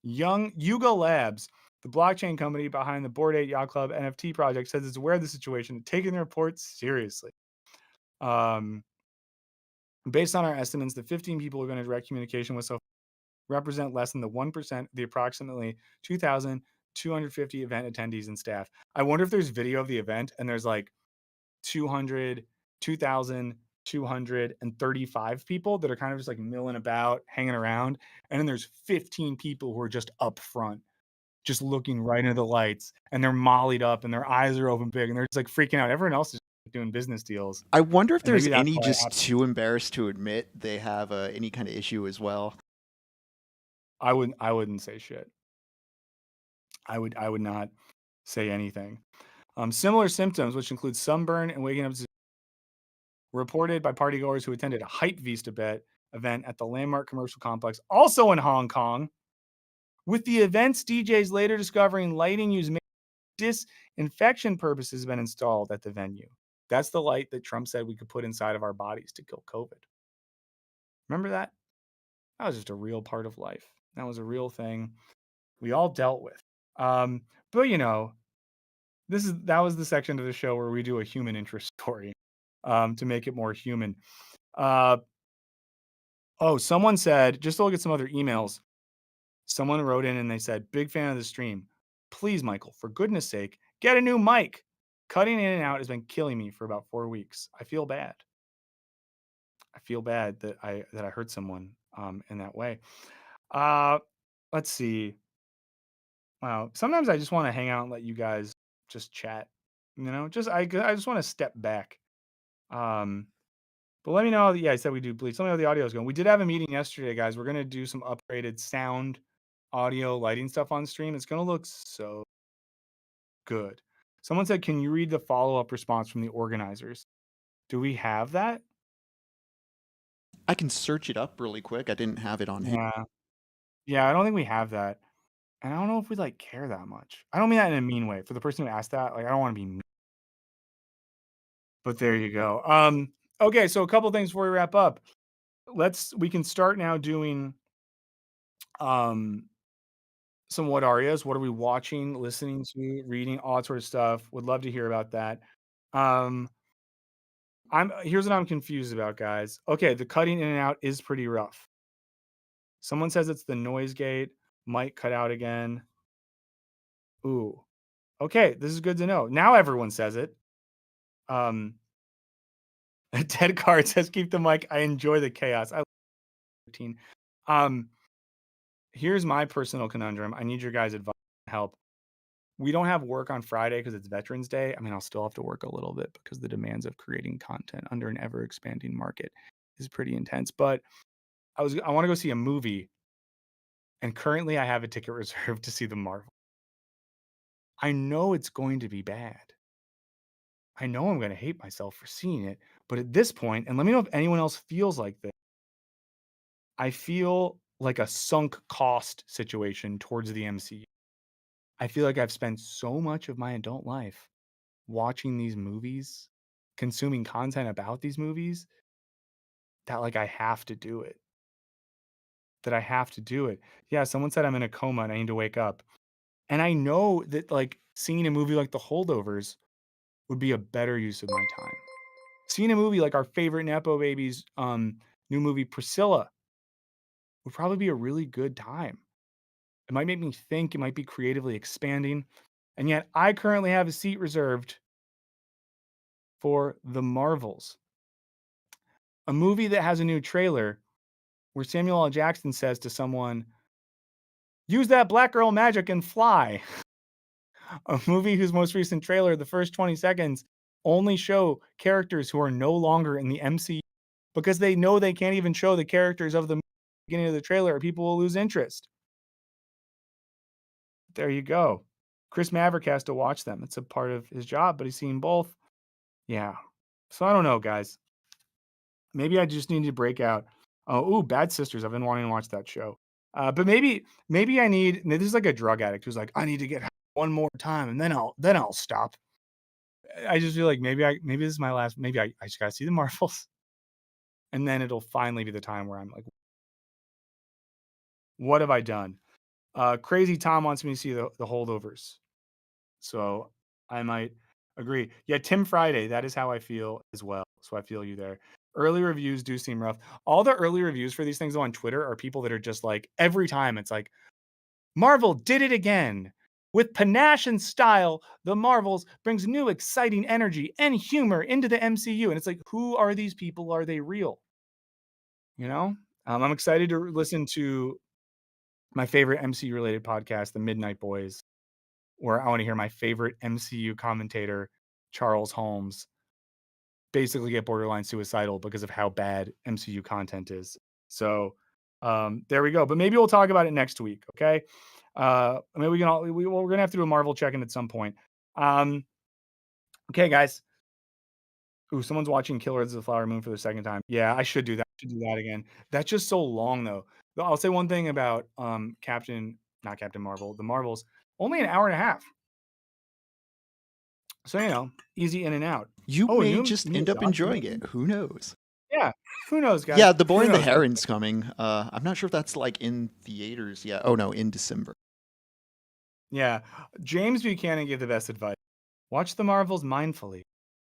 Young Yuga Labs, the blockchain company behind the Bored Ape Yacht Club NFT project, says it's aware of the situation and taking the report seriously. Um, Based on our estimates, the 15 people we're going to direct communication with so represent less than the 1% of the approximately 2,250 event attendees and staff. I wonder if there's video of the event and there's like 2,235 people that are kind of just like milling about, hanging around. And then there's 15 people who are just up front, just looking right into the lights, and they're mollied up and their eyes are open big and they're just like freaking out. Everyone else is doing business deals. I wonder if And there's maybe that's any why it just happened. too embarrassed to admit they have any kind of issue as well. I wouldn't say shit. I would not say anything. Similar symptoms, which include sunburn and waking up, reported by partygoers who attended a Hype Vista event at the Landmark Commercial Complex, also in Hong Kong. With the event's DJs later discovering lighting used disinfection purposes has been installed at the venue. That's the light that Trump said we could put inside of our bodies to kill COVID. Remember that? That was just a real part of life. That was a real thing we all dealt with. But that was the section of the show where we do a human interest story to make it more human. Someone said, just to look at some other emails, Someone wrote in and they said, big fan of the stream. Please, Michael, for goodness sake, get a new mic. Cutting in and out has been killing me for about 4 weeks. I feel bad. I feel bad that I hurt someone in that way. Uh, let's see. Wow. Sometimes I just want to hang out and let you guys just chat. I just want to step back. Um, but let me know. Yeah, I said we do bleach. Let me know how the audio is going. We did have a meeting yesterday, guys. We're gonna do some upgraded sound, audio, lighting stuff on stream. It's gonna look so good. Someone said, "Can you read the follow-up response from the organizers?" Do we have that? I can search it up really quick. I didn't have it on hand. Yeah. Yeah, I don't think we have that. And I don't know if we like care that much. I don't mean that in a mean way. For the person who asked that, like I don't want to be mean. But there you go. Okay, so a couple things before we wrap up. We can start now doing um some what arias. What are we watching, listening to, reading, all that sort of stuff. Would love to hear about that. Um Here's what I'm confused about, guys. Okay, the cutting in and out is pretty rough. Someone says it's the noise gate, might cut out again. Ooh. Okay, this is good to know. Now everyone says it. Um Ted Card says keep the mic. I enjoy the chaos. I love routine. Um Here's my personal conundrum. I need your guys' advice and help. We don't have work on Friday because it's Veterans Day. I mean, I'll still have to work a little bit because the demands of creating content under an ever expanding market is pretty intense. But I want to go see a movie, and currently I have a ticket reserved to see the Marvel. I know it's going to be bad. I know I'm going to hate myself for seeing it, but at this point, and let me know if anyone else feels like this, I feel like a sunk cost situation towards the MCU. I feel like I've spent so much of my adult life watching these movies, consuming content about these movies, that like I have to do it. That I have to do it. Yeah, someone said I'm in a coma and I need to wake up. And I know that like seeing a movie like The Holdovers would be a better use of my time. Seeing a movie like our favorite Nepo Babies new movie Priscilla would probably be a really good time. It might make me think, it might be creatively expanding. And yet I currently have a seat reserved for The Marvels, a movie that has a new trailer where Samuel L. Jackson says to someone, use that black girl magic and fly. A movie whose most recent trailer, the first 20 seconds, only show characters who are no longer in the MCU because they know they can't even show the characters of the beginning of the trailer or people will lose interest. There you go. Chris Maverick has to watch them. It's a part of his job, but he's seen both. Yeah. So I don't know, guys. Maybe I just need to break out. Oh, Bad Sisters. I've been wanting to watch that show. But maybe I need. This is like a drug addict who's like, I need to get one more time, and then I'll stop. I just feel like maybe this is my last. Maybe I just gotta see the Marvels, and then it'll finally be the time where I'm like, what have I done? Crazy Tom wants me to see the Holdovers, so I might agree. Yeah, Tim Friday. That is how I feel as well. So I feel you there. Early reviews do seem rough. All the early reviews for these things on Twitter are people that are just like every time it's like Marvel did it again. With panache and style, the Marvels brings new exciting energy and humor into the MCU. And it's like, who are these people? Are they real? You know? I'm excited to listen to my favorite MCU related podcast, The Midnight Boys, where I want to hear my favorite MCU commentator, Charles Holmes, basically get borderline suicidal because of how bad MCU content is. So there we go. But maybe we'll talk about it next week. Okay. Maybe we can we're gonna have to do a Marvel check-in at some point. Okay, guys. Ooh, someone's watching Killers of the Flower Moon for the second time. Yeah, I should do that. I should do that again. That's just so long though. I'll say one thing about not Captain Marvel, the Marvels, only an hour and a half. So easy in and out. You Oh, may new just end up enjoying documentary? it. Who knows? Yeah, who knows, guys? Yeah, The Boy Who and the knows? Heron's coming. I'm not sure if that's like in theaters yet. Oh no, in December. Yeah, James Buchanan gave the best advice. Watch the Marvels mindfully.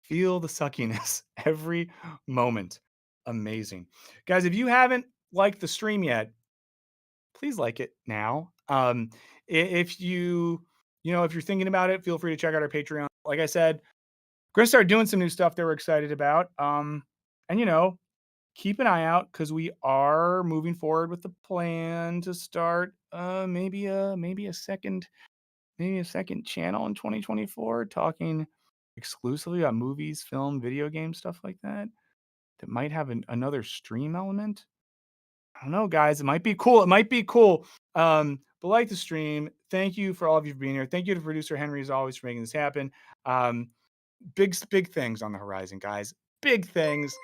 Feel the suckiness every moment. Amazing. Guys, if you haven't liked the stream yet, please like it now. If if you're thinking about it, feel free to check out our Patreon. Like I said, we're gonna start doing some new stuff that we're excited about. And keep an eye out because we are moving forward with the plan to start maybe a second channel in 2024 talking exclusively about movies, film, video games, stuff like that. That might have another stream element. I don't know, guys. It might be cool. It might be cool. But like the stream, thank you for all of you for being here. Thank you to producer Henry as always for making this happen. Big things on the horizon, guys. Big things.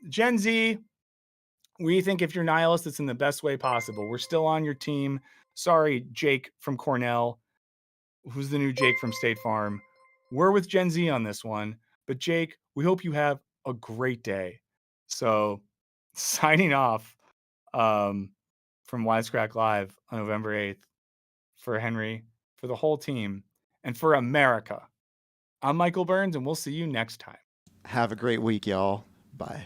Gen Z, we think if you're nihilist, it's in the best way possible. We're still on your team. Sorry, Jake from Cornell, who's the new Jake from State Farm. We're with Gen Z on this one. But Jake, we hope you have a great day. So signing off from Wisecrack Live on November 8th for Henry, for the whole team, and for America. I'm Michael Burns, and we'll see you next time. Have a great week, y'all. Bye.